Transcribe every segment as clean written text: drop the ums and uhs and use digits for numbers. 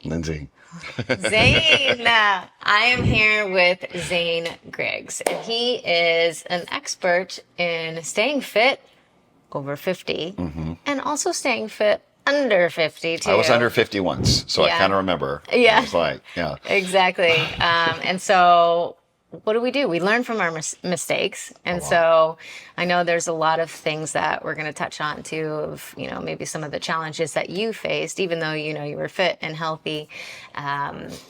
Lindsay. Zane, I am here with Zane Griggs, and he is an expert in staying fit over 50 and also staying fit under 50 I was too. under 50 once, so I kind Yeah. of remember. It Yeah, was like, yeah, exactly. And so what do? We learn from our mistakes. a And lot. so I know there's a lot of things that we're going to touch on too of, maybe some of the challenges that you faced, even though, you were fit and healthy.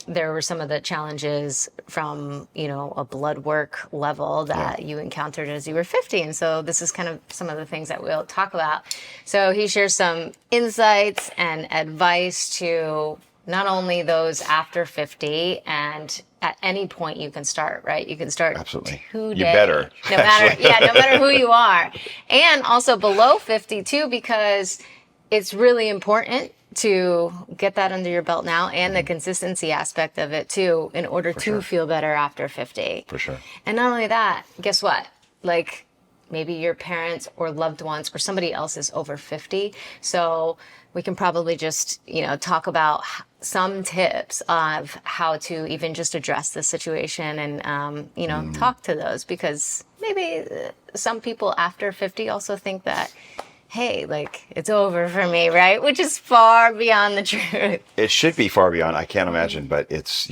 There were some of the challenges from, a blood work level Yeah. that you encountered as you were 50. And so this is kind of some of the things that we'll talk about. So he shares some insights and advice to not only those after 50, and at any point you can start, right? You can start Absolutely. You today. better. No matter, Actually. yeah, no matter who you are. And also below 50 too, because it's really important to get that under your belt now, and the consistency aspect of it too, in order to sure. feel better after 50. For sure. And not only that, guess what? Like, maybe your parents or loved ones or somebody else is over 50. So we can probably just, talk about some tips of how to even just address the situation and, talk to those, because maybe some people after 50 also think that, hey, like, it's over for me, right? Which is far beyond the truth. It should be far beyond. I can't imagine, but it's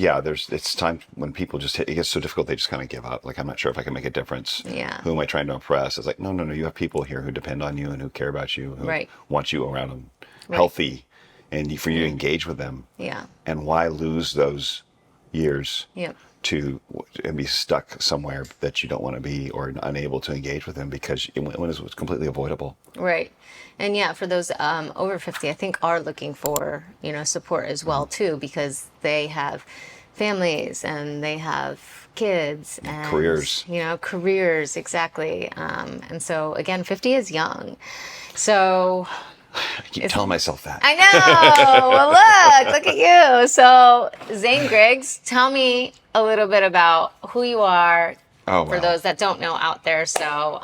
time when people just it gets so difficult, they just kind of give up. Like, I'm not sure if I can make a difference. Yeah. Who am I trying to impress? It's like, no. You have people here who depend on you and who care about you, who Right. want you around them, Right. healthy, and for you to engage with them. Yeah. And why lose those years Yep. and be stuck somewhere that you don't want to be, or unable to engage with them because when it's completely avoidable. Right. And yeah, for those over 50, I think are looking for, support as well too, because they have families and they have kids and Careers. Careers, exactly. And so again, 50 is young. So I keep telling myself that. I know. Well, look at you. So Zane Griggs, tell me a little bit about who you are. Oh, For wow. those that don't know out there. So,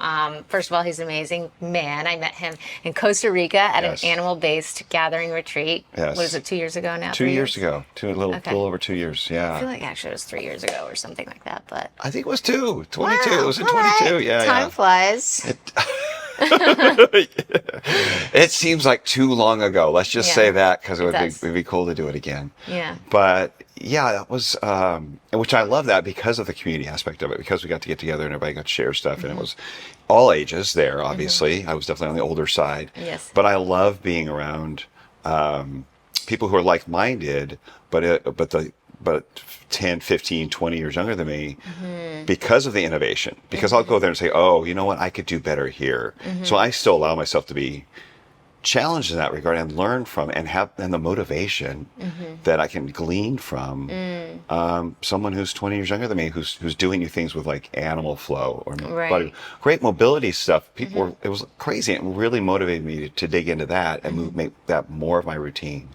first of all, he's an amazing man. I met him in Costa Rica at Yes. an animal-based gathering retreat. Yes. What is it, 2 years ago now? 2 years ago. A little Okay. over 2 years. Yeah. I feel like actually it was 3 years ago or something like that. But I think it was 22. wow, It was in all 22. right. Yeah. Time flies. It seems like too long ago. Let's just Yeah, say that, because it does. it'd be cool to do it again. Yeah. But yeah, that was, which I love that because of the community aspect of it, because we got to get together and everybody got to share stuff, and it was all ages there, obviously. I was definitely on the older side. Yes. But I love being around people who are like-minded, but 10, 15, 20 years younger than me, because of the innovation. Because I'll go there and say, oh, you know what, I could do better here. So I still allow myself to be challenged in that regard and learn from and the motivation that I can glean from someone who's 20 years younger than me, who's doing new things with like animal flow or Right. great mobility stuff. People were, it was crazy. It really motivated me to dig into that and make that more of my routine.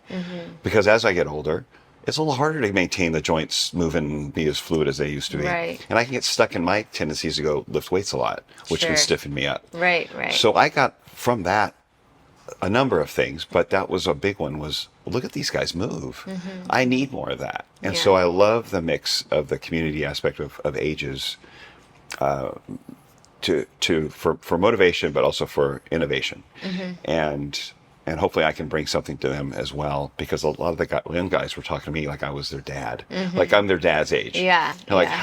Because as I get older, it's a little harder to maintain the joints moving and be as fluid as they used to be. Right. And I can get stuck in my tendencies to go lift weights a lot, which Sure. can stiffen me up. Right. So I got from that a number of things, but that was a big one, was look at these guys move. I need more of that. And so Yeah. I love the mix of the community aspect of ages for motivation, but also for innovation. And hopefully I can bring something to them as well, because a lot of the young guys were talking to me like I was their dad, like I'm their dad's age. Yeah, They're like, yeah.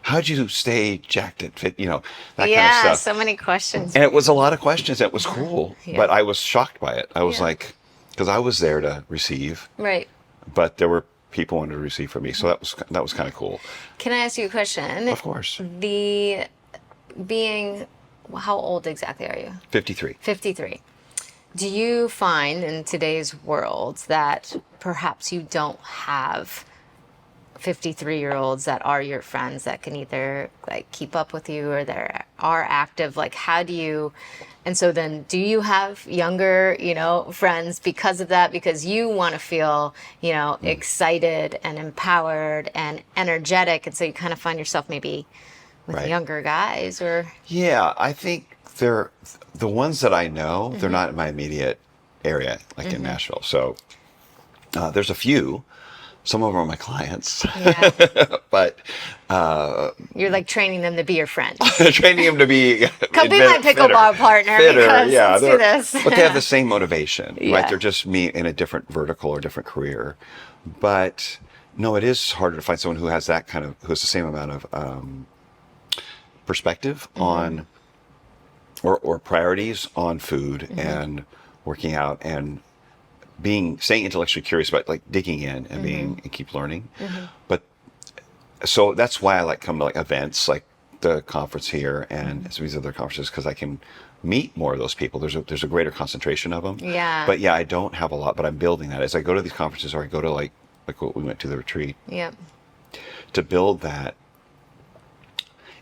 how'd you stay jacked and fit, that kind of Yeah. stuff. So many questions. And it was a lot of questions. It was cool, Yeah. but I was shocked by it. I was Yeah. like, because I was there to receive, Right. but there were people wanting to receive from me. So that was kind of cool. Can I ask you a question? Of course. How old exactly are you? 53. 53. Do you find in today's world that perhaps you don't have 53-year-olds that are your friends that can either like keep up with you or that are active? Like, how do you, and so then do you have younger, friends because of that? Because you want to feel, excited and empowered and energetic. And so you kind of find yourself maybe with Right. younger guys or. Yeah, I think they're the ones that I know, they're not in my immediate area, like in Nashville. So There's a few. Some of them are my clients, Yeah. but You're like training them to be your friend. training them to be Come be my pickleball partner because Yeah, let's do this. but they have the same motivation, right? Yeah. They're just me in a different vertical or different career. But no, it is harder to find someone who has that kind of who has the same amount of perspective on or priorities on food and working out and staying intellectually curious about like digging in and and keep learning. But so that's why I like come to like events like the conference here and some of these other conferences because I can meet more of those people. There's a greater concentration of them. Yeah. But yeah, I don't have a lot, but I'm building that as I go to these conferences or I go to like what we went to the retreat Yep. to build that.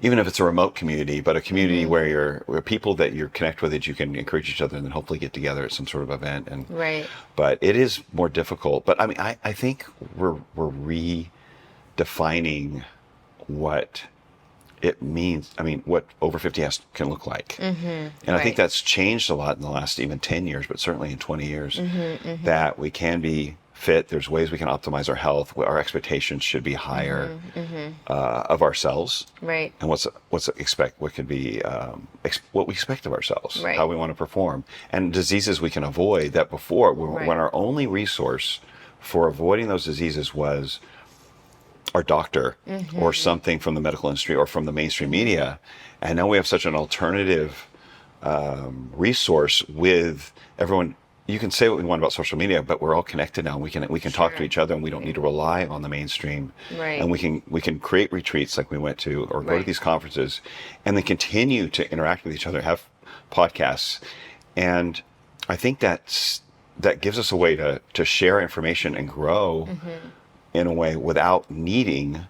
Even if it's a remote community, but a community where people that you're connect with that you can encourage each other and then hopefully get together at some sort of event. And Right. but it is more difficult. But I mean, I think we're redefining what it means. I mean, what over 50 can look like. And I think Right. that's changed a lot in the last even 10 years, but certainly in 20 years, that we can be fit. There's ways we can optimize our health. Our expectations should be higher of ourselves. Right. And what could be what we expect of ourselves, Right. how we want to perform, and diseases we can avoid that before Right. when our only resource for avoiding those diseases was our doctor or something from the medical industry or from the mainstream media, and now we have such an alternative resource with everyone. You can say what we want about social media, but we're all connected now. We can talk to each other, and we don't need to rely on the mainstream. Right. And we can create retreats like we went to, or go to Right. these conferences, and then continue to interact with each other, have podcasts, and I think that gives us a way to share information and grow in a way without needing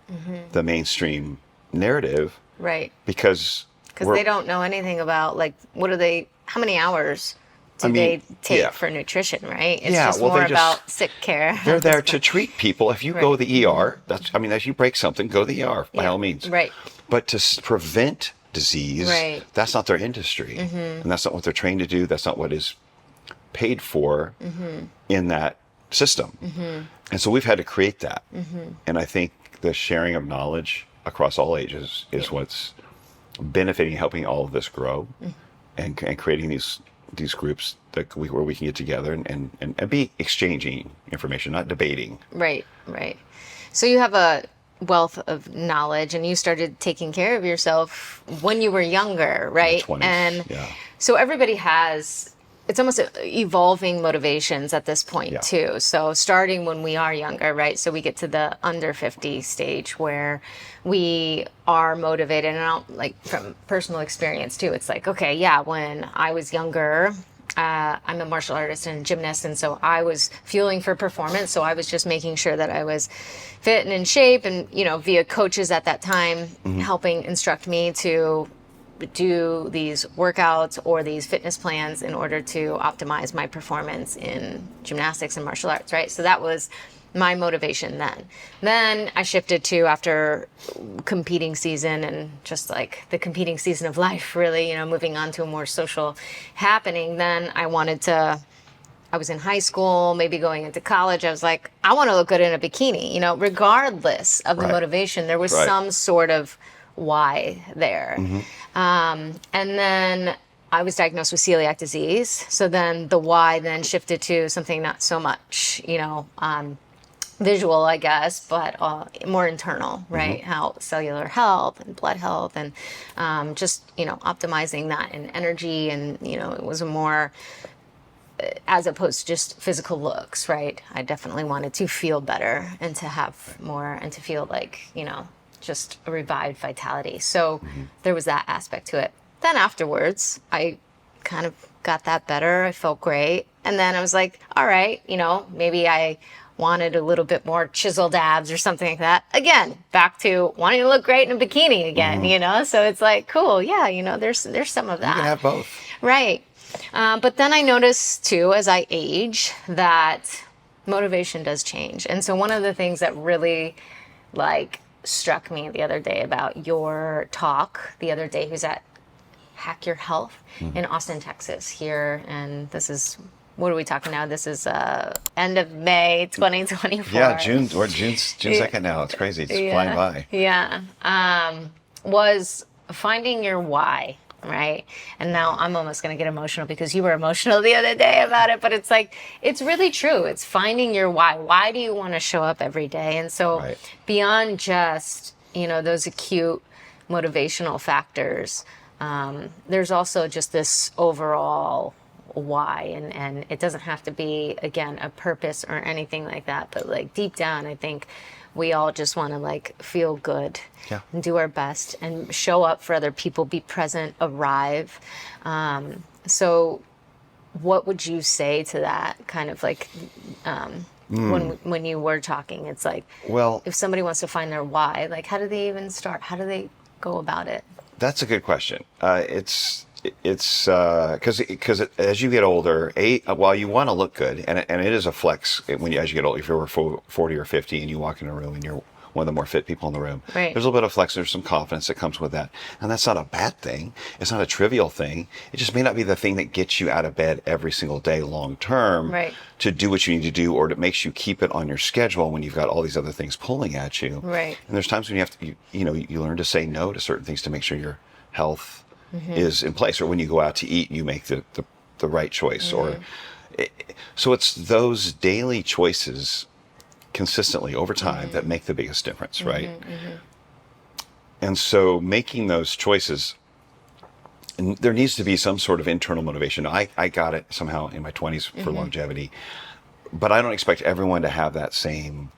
the mainstream narrative, Right. because Because they don't know anything about like how many hours do I mean, they take yeah. for nutrition, right? It's Yeah, just well, more they just- about sick care. they're there to treat people. If you go Right. to the ER, as you break something, go to the ER by Yeah, all means. right. But to prevent disease, Right. that's not their industry, and that's not what they're trained to do. That's not what is paid for in that system. And so we've had to create that. And I think the sharing of knowledge across all ages is what's benefiting, helping all of this grow, and creating these groups where we can get together and be exchanging information, not debating. Right, right. So you have a wealth of knowledge and you started taking care of yourself when you were younger, right? 20s, And yeah. so everybody has, it's almost evolving motivations at this point Yeah. too. So starting when we are younger, right? So we get to the under 50 stage where we are motivated, and like from personal experience too, it's like, okay, yeah, when I was younger, I'm a martial artist and gymnast, and so I was fueling for performance. So I was just making sure that I was fit and in shape, and via coaches at that time, helping instruct me to do these workouts or these fitness plans in order to optimize my performance in gymnastics and martial arts, right? So that was my motivation then. Then I shifted to, after competing season and just like the competing season of life, really, moving on to a more social happening, then I was in high school, maybe going into college. I was like, I want to look good in a bikini, regardless of the Right. motivation. There was Right. some sort of why there. And then I was diagnosed with celiac disease. So then the why then shifted to something not so much, visual, I guess, but more internal, right? How cellular health and blood health and just, optimizing that and energy. And, it was a more, as opposed to just physical looks, right? I definitely wanted to feel better and to have more and to feel like, just a revived vitality. So there was that aspect to it. Then afterwards, I kind of got that better. I felt great. And then I was like, all right, maybe I wanted a little bit more chiseled abs or something like that. Again, back to wanting to look great in a bikini again, So it's like, cool. Yeah, there's some of that. You can have both. Right. But then I noticed too, as I age, that motivation does change. And so one of the things that really struck me the other day about your talk the other day, who's at Hack Your Health in Austin, Texas here. And this is what are we talking now? This is end of May 2024. Yeah, June's 2nd now. It's crazy. It's flying by. Yeah. Was finding your why, right? And now I'm almost going to get emotional because you were emotional the other day about it, but it's like, it's really true. It's finding your why. Why do you want to show up every day? And so beyond just, those acute motivational factors, there's also just this overall why, and it doesn't have to be, again, a purpose or anything like that, but like deep down, I think we all just want to like feel good and do our best and show up for other people, be present, arrive. So what would you say to that kind of like when you were talking? It's like, well, if somebody wants to find their why, like how do they even start? How do they go about it? That's a good question. It's because as you get older, while you want to look good, and it is a flex as you get older. If you're 40 or 50 and you walk in a room and you're one of the more fit people in the room, there's a little bit of flex. There's some confidence that comes with that, and that's not a bad thing. It's not a trivial thing. It just may not be the thing that gets you out of bed every single day long term to do what you need to do, or that makes you keep it on your schedule when you've got all these other things pulling at you. And there's times when you have to, you learn to say no to certain things to make sure your health is in place, or when you go out to eat, you make the right choice, so it's those daily choices consistently over time that make the biggest difference, right? And so making those choices, and there needs to be some sort of internal motivation. I got it somehow in my 20s for longevity, but I don't expect everyone to have that same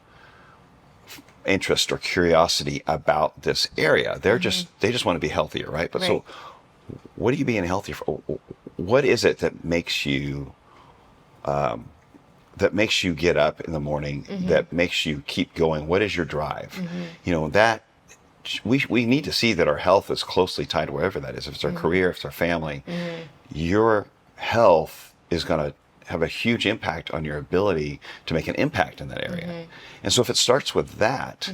interest or curiosity about this area. They just want to be healthier, right? But so what are you being healthy for? What is it that makes you get up in the morning, that makes you keep going? What is your drive? That we need to see that our health is closely tied to wherever that is. If it's our career, if it's our family, your health is going to have a huge impact on your ability to make an impact in that area. And so if it starts with that,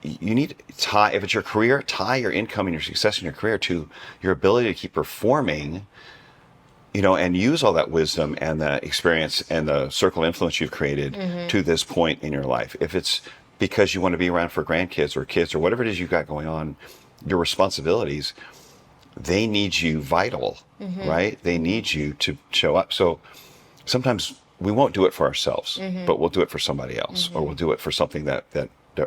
you need to tie, if it's your career, tie your income and your success in your career to your ability to keep performing, and use all that wisdom and the experience and the circle of influence you've created to this point in your life. If it's because you want to be around for grandkids or kids or whatever it is you've got going on, your responsibilities, they need you vital, right? They need you to show up. So sometimes we won't do it for ourselves, but we'll do it for somebody else, or we'll do it for something that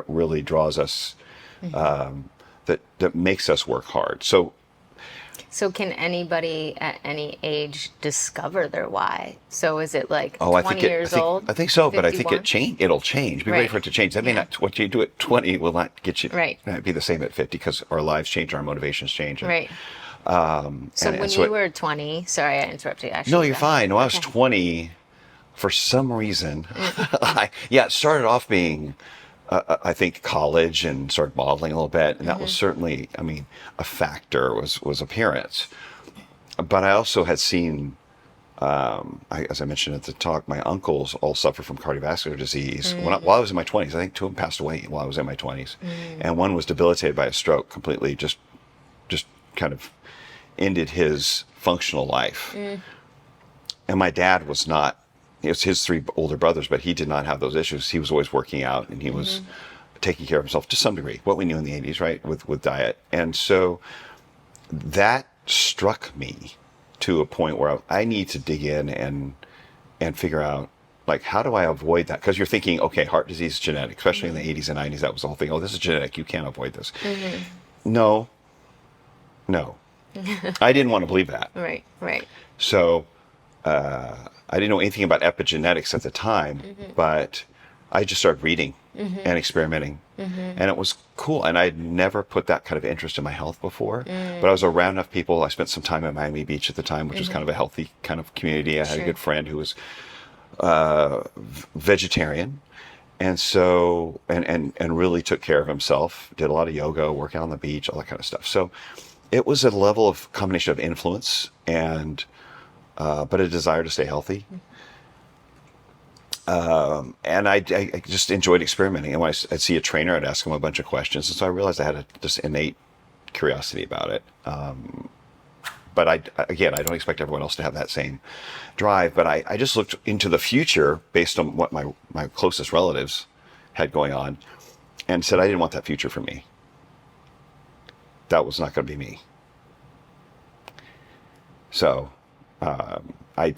really draws us, that makes us work hard. So can anybody at any age discover their why? So is it like 20 years old? I think so, 51? But I think it'll change. Be ready for it to change. That may not, what you do at 20 will not get you, not be the same at 50, because our lives change, our motivations change. And, so when you were 20, sorry, I interrupted you. Actually, no, you're fine. When I was 20, for some reason, it started off being, I think, college, and started modeling a little bit. And that was certainly, a factor was appearance. But I also had seen, as I mentioned at the talk, my uncles all suffer from cardiovascular disease. While I was in my 20s, I think 2 of them passed away while I was in my 20s. And one was debilitated by a stroke, completely just kind of ended his functional life. And my dad was not. It was his 3 older brothers, but he did not have those issues. He was always working out, and he was taking care of himself to some degree, what we knew in the 80s, right, with diet. And so that struck me to a point where I need to dig in and figure out, like, how do I avoid that? Because you're thinking, okay, heart disease is genetic, especially in the 80s and 90s. That was the whole thing. Oh, this is genetic. You can't avoid this. No. I didn't want to believe that. Right. So I didn't know anything about epigenetics at the time, but I just started reading and experimenting, and it was cool. And I'd never put that kind of interest in my health before, but I was around enough people. I spent some time at Miami Beach at the time, which was kind of a healthy kind of community. I had a good friend who was vegetarian, and so and really took care of himself, did a lot of yoga, working on the beach, all that kind of stuff. So it was a level of combination of influence and but a desire to stay healthy. And I just enjoyed experimenting. And when I'd see a trainer, I'd ask him a bunch of questions. And so I realized I had this innate curiosity about it. but again, I don't expect everyone else to have that same drive. But I just looked into the future based on what my closest relatives had going on, and said I didn't want that future for me. That was not going to be me. So I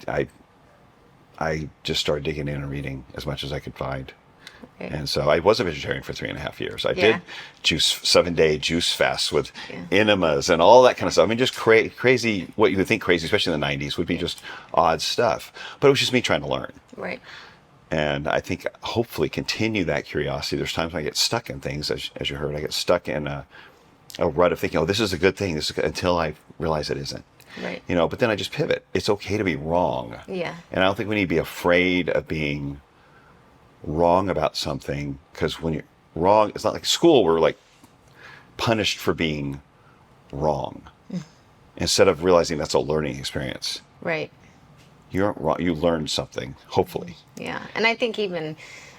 just started digging in and reading as much as I could find. Okay. And so I was a vegetarian for 3.5 years. I did 7-day juice fasts with enemas and all that kind of stuff. I mean, just crazy, what you would think crazy, especially in the 90s, would be just odd stuff. But it was just me trying to learn. Right. And I think hopefully continue that curiosity. There's times when I get stuck in things, as you heard. I get stuck in a rut of thinking, oh, this is a good thing, until I realize it isn't. Right. But then I just pivot. It's okay to be wrong. Yeah. And I don't think we need to be afraid of being wrong about something, because when you're wrong, it's not like school where we're like punished for being wrong. Instead of realizing that's a learning experience. Right. You aren't wrong. You learned something, hopefully. Yeah. And I think even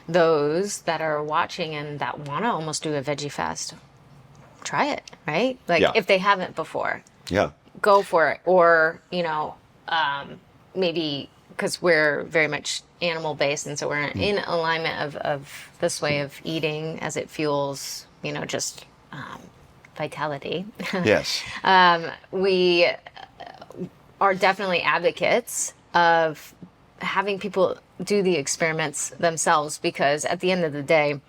those that are watching and that want to almost do a veggie fast, try it, right? Like if they haven't before. Yeah. Go for it. Or, maybe because we're very much animal based, and so we're in alignment of this way of eating as it fuels, just vitality. Yes. We are definitely advocates of having people do the experiments themselves, because at the end of the day,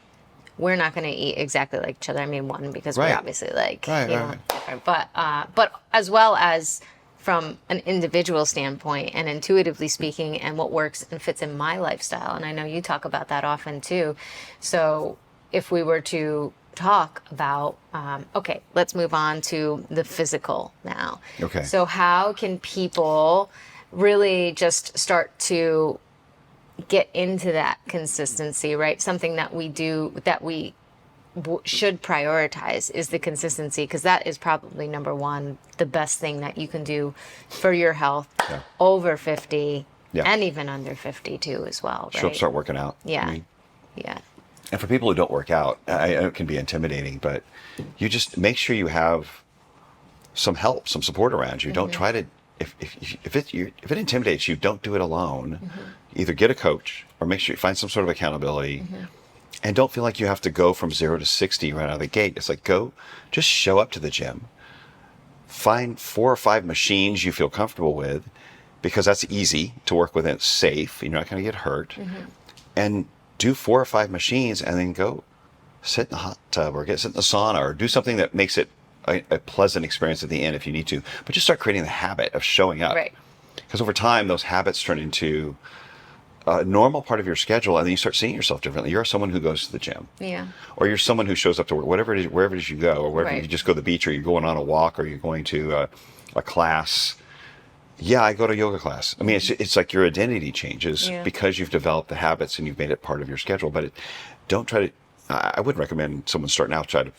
we're not going to eat exactly like each other. I mean, one, because we're obviously different, but as well as from an individual standpoint and intuitively speaking, and what works and fits in my lifestyle. And I know you talk about that often too. So if we were to talk about, okay, let's move on to the physical now. Okay. So how can people really just start to get into that consistency, right? Something that we do, that we should prioritize, is the consistency, because that is probably number one, the best thing that you can do for your health over 50 and even under 50 too as well, right? Start working out. Yeah. Yeah. And for people who don't work out, it can be intimidating, but you just make sure you have some help, some support around you. Don't try to, if it intimidates you, don't do it alone. Either get a coach or make sure you find some sort of accountability. And don't feel like you have to go from 0 to 60 right out of the gate. It's like, just show up to the gym. Find 4 or 5 machines you feel comfortable with, because that's easy to work with and it's safe. You're not going to get hurt. And do 4 or 5 machines, and then go sit in the hot tub or sit in the sauna, or do something that makes it a pleasant experience at the end if you need to. But just start creating the habit of showing up. Right. Because over time, those habits turn into a normal part of your schedule, and then you start seeing yourself differently. You're someone who goes to the gym. Yeah. Or you're someone who shows up to work, whatever it is, wherever it is you go, or wherever you just go to the beach, or you're going on a walk, or you're going to a class. Yeah, I go to yoga class. I mean, it's like your identity changes because you've developed the habits and you've made it part of your schedule. But don't try to, I wouldn't recommend someone starting out try to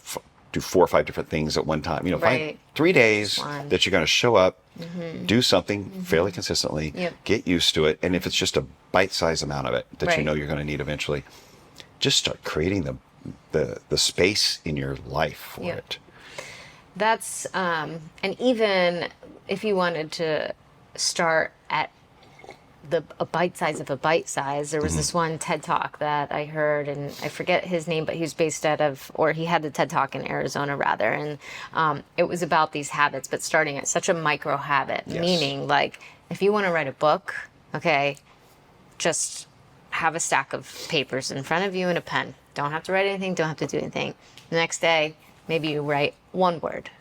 do 4 or 5 different things at one time. Find 3 days that you're going to show up, do something fairly consistently, get used to it. And if it's just a bite-sized amount of it that you know you're going to need eventually, just start creating the space in your life for it. That's, and even if you wanted to start at a bite size of a bite size, there was this one TED Talk that I heard, and I forget his name, but he was based he had the TED Talk in Arizona rather, and it was about these habits, but starting at such a micro habit, meaning like if you want to write a book, okay, just have a stack of papers in front of you and a pen. Don't have to write anything, don't have to do anything. The next day, maybe you write one word,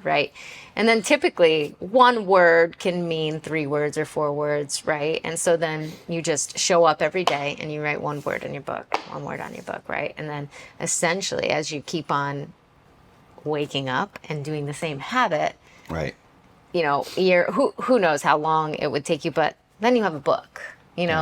right? And then typically 1 word can mean 3 words or 4 words, right? And so then you just show up every day and you write 1 word in your book, 1 word on your book, right? And then essentially, as you keep on waking up and doing the same habit, right? Who knows how long it would take you, but then you have a book.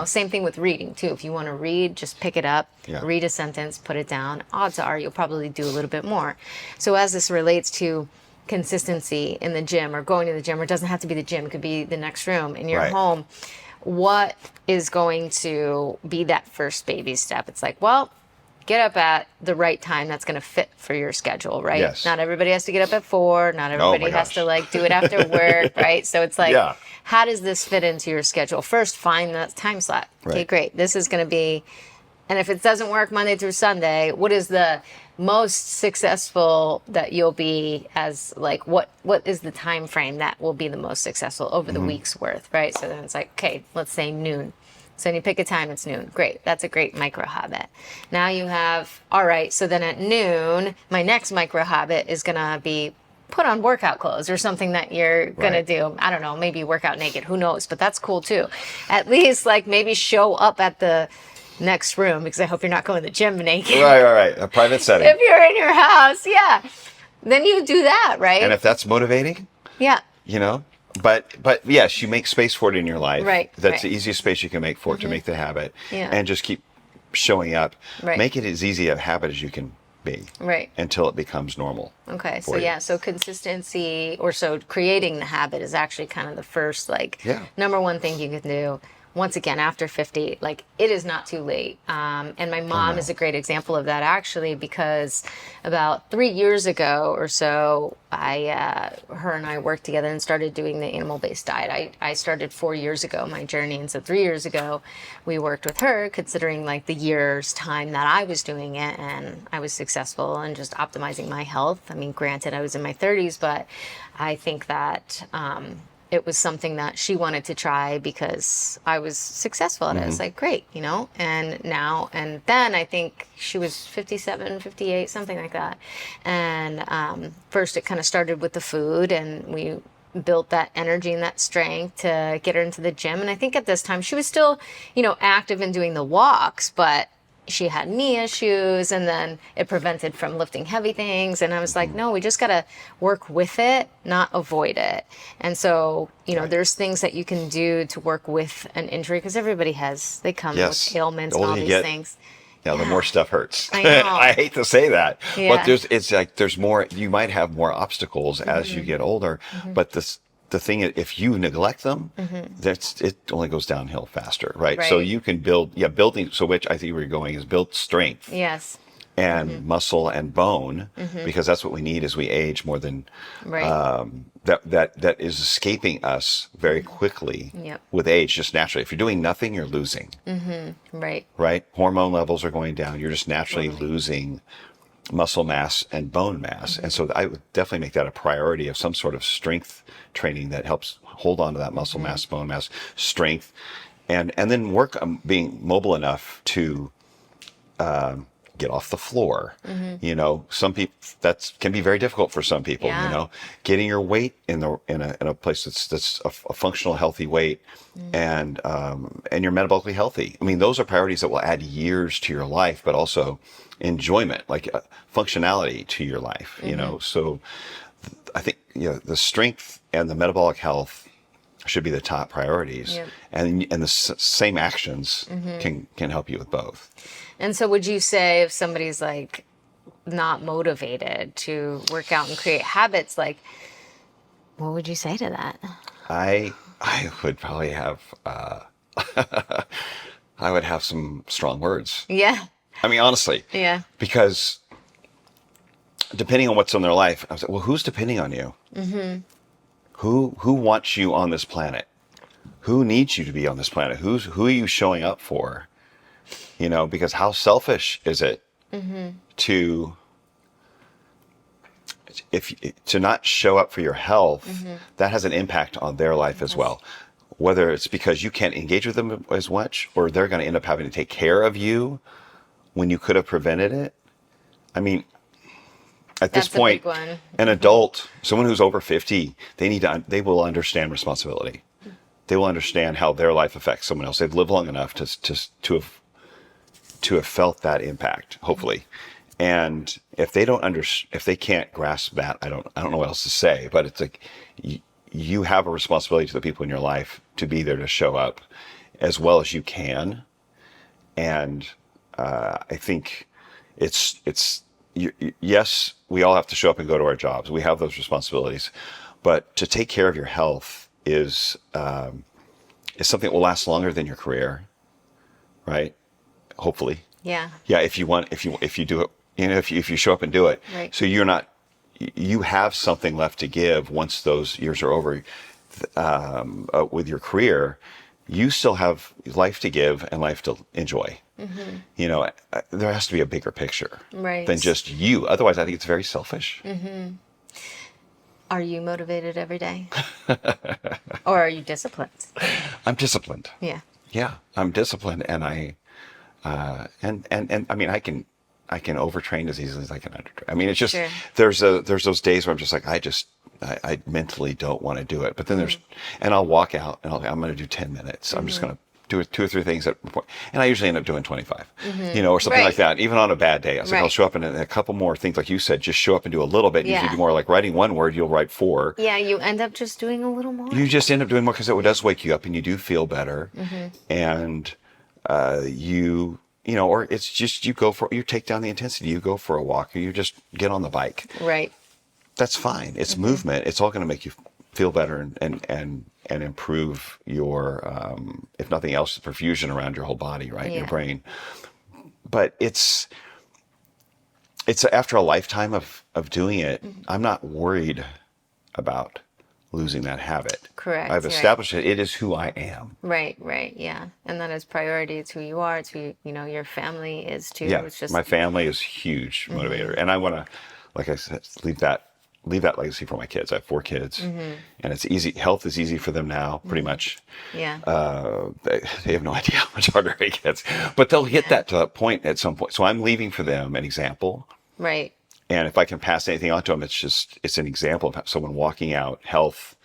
Same thing with reading too. If you want to read, just pick it up, read a sentence, put it down. Odds are you'll probably do a little bit more. So as this relates to consistency in the gym, or going to the gym, or it doesn't have to be the gym, it could be the next room in your home, what is going to be that first baby step? It's like, well, get up at the right time that's going to fit for your schedule, right? Yes. Not everybody has to get up at 4. Not everybody has gosh. to like do it after work, right? So it's like, Yeah. how does this fit into your schedule? First, find that time slot. Okay, Right. great. This is going to be, and if it doesn't work Monday through Sunday, what is the most successful that you'll be as like, what is the time frame that will be the most successful over the week's worth, right? So then it's like, okay, let's say noon. So then you pick a time, it's noon. Great. That's a great micro habit. Now you have, all right, so then at noon, my next micro habit is going to be put on workout clothes or something that you're going to do. I don't know, maybe work out naked. Who knows? But that's cool too. At least like maybe show up at the next room, because I hope you're not going to the gym naked. Right. A private setting. If you're in your house, yeah. Then you do that, right? And if that's motivating, yeah. you know, but yes, you make space for it in your life. Right. That's the easiest space you can make for it to make the habit. Yeah. And just keep showing up. Right. Make it as easy a habit as you can be. Right. Until it becomes normal. Okay. for So you. yeah, so consistency, or so creating the habit is actually kind of the first Yeah. number one thing you can do. Once again, after 50, like it is not too late. And my mom is a great example of that, actually, because about 3 years ago or so, her and I worked together and started doing the animal-based diet. I started 4 years ago, my journey. And so 3 years ago, we worked with her, considering like the year's time that I was doing it. And I was successful in just optimizing my health. I mean, granted, I was in my 30s, but I think that, it was something that she wanted to try because I was successful at it. It's like, great, and then I think she was 57, 58, something like that. And first it kind of started with the food, and we built that energy and that strength to get her into the gym. And I think at this time she was still, active in doing the walks, but she had knee issues, and then it prevented from lifting heavy things. And I was like, no, we just got to work with it, not avoid it. And so, there's things that you can do to work with an injury, because everybody they come Yes. with ailments The and all older you these get, things. the more stuff hurts. I know. I hate to say that, Yeah. but there's more. You might have more obstacles as you get older, but the thing is, if you neglect them, it only goes downhill faster, right? So Right. you can building. So which I think where you're going is build strength Yes. and muscle and bone, because that's what we need as we age more than Right. that is escaping us very quickly Yep. with age, just naturally. If you're doing nothing, you're losing. Right. Right? Hormone levels are going down. You're just naturally losing muscle mass and bone mass. And so I would definitely make that a priority of some sort of strength training that helps hold on to that muscle mass, bone mass, strength, and then work on being mobile enough to get off the floor. Some people, that can be very difficult for some people. Yeah. Getting your weight in a place that's a functional, healthy weight, and you're metabolically healthy. I mean, those are priorities that will add years to your life, but also enjoyment, like functionality to your life. So I think the strength and the metabolic health should be the top priorities. Yep. And the same actions can help you with both. And so would you say, if somebody's like not motivated to work out and create habits, like, what would you say to that? I would probably have I would have some strong words. Yeah. I mean, honestly. Yeah. Because depending on what's in their life, I was like, well, who's depending on you? Who wants you on this planet? Who needs you to be on this planet? Who are you showing up for? Because how selfish is it to not show up for your health? That has an impact on their life as well. Whether it's because you can't engage with them as much, or they're going to end up having to take care of you when you could have prevented it. I mean, at this That's a point, big one. an adult, someone who's over 50, they will understand responsibility. They will understand how their life affects someone else. They've lived long enough to have felt that impact, hopefully. And if they can't grasp that, I don't know what else to say. But it's like you have a responsibility to the people in your life to be there to show up as well as you can. And I think yes, we all have to show up and go to our jobs. We have those responsibilities, but to take care of your health is something that will last longer than your career, right? Hopefully. Yeah, if you do it, if you show up and do it, Right. so you have something left to give once those years are over. With your career, you still have life to give and life to enjoy. There has to be a bigger picture Right. than just you. Otherwise, I think it's very selfish. Are you motivated every day? Or are you disciplined? I'm disciplined. Yeah. Yeah, I'm disciplined, and and I mean, I can overtrain as easily as I can undertrain. I mean, it's just Sure. there's those days where I'm just like I mentally don't want to do it, but then and I'll walk out and I'm going to do 10 minutes. I'm just going to do 2 or 3 things and I usually end up doing 25, or something Right. like that. Even on a bad day, I was like, I'll Right. show up and a couple more things, like you said, just show up and do a little bit. Yeah. Usually do more, like writing 1 word, you'll write 4. Yeah, you end up just doing a little more. You just end up doing more because it does wake you up and you do feel better. And or it's just you take down the intensity, you go for a walk, or you just get on the bike. Right. That's fine. It's movement. It's all going to make you feel better and improve your, if nothing else, the perfusion around your whole body, right? Yeah. Your brain. But it's after a lifetime of doing it, I'm not worried about losing that habit. Correct, I've right. established it. It is who I am. Right, yeah. And that is priority. It's who you are. It's who, your family is too. Yeah, It's just, my family is huge motivator, and I want to, like I said, leave that legacy for my kids. I have 4 kids, and it's easy. Health is easy for them now, pretty much. yeah. They have no idea how much harder it gets, but they'll hit that point at some point. So I'm leaving for them an example, Right. and if I can pass anything on to them, it's an example of someone walking out health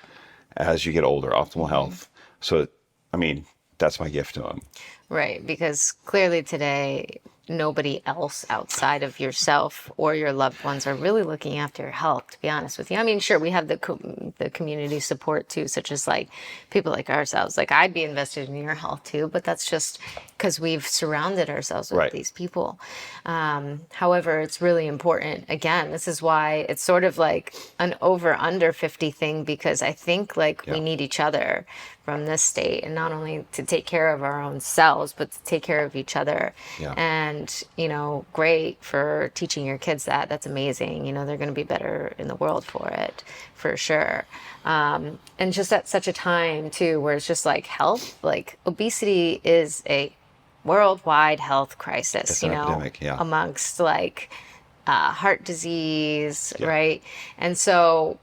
as you get older, optimal health. So, I mean, that's my gift to them. Right. Because clearly today, nobody else outside of yourself or your loved ones are really looking after your health, to be honest with you. I mean, sure, we have the community support too, such as like people like ourselves. Like I'd be invested in your health too, but that's just because we've surrounded ourselves with Right. these people. However, it's really important. Again, this is why it's sort of like an over under 50 thing, because I think like we need each other from this state, and not only to take care of our own selves, but to take care of each other. Yeah. And, great for teaching your kids that. That's amazing. They're going to be better in the world for it, for sure. And just at such a time too, where it's just like health, like obesity is a worldwide health crisis, It's an epidemic, yeah. amongst like heart disease, Yeah. right? And so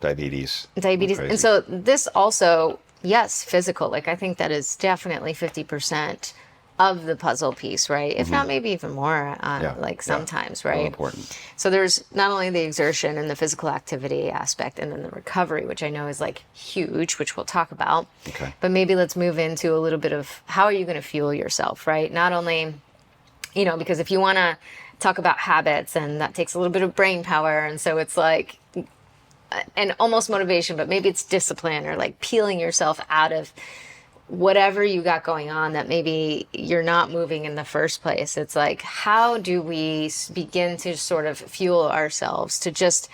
Diabetes. diabetes. Crazy. And so this also, yes, physical. Like I think that is definitely 50% of the puzzle piece, right? If not, maybe even more, sometimes, right? Real important. So there's not only the exertion and the physical activity aspect, and then the recovery, which I know is like huge, which we'll talk about. Okay. But maybe let's move into a little bit of how are you going to fuel yourself, right? Not only, because if you want to talk about habits, and that takes a little bit of brain power, and so it's like, and almost motivation, but maybe it's discipline or like peeling yourself out of whatever you got going on that maybe you're not moving in the first place. It's like, how do we begin to sort of fuel ourselves to just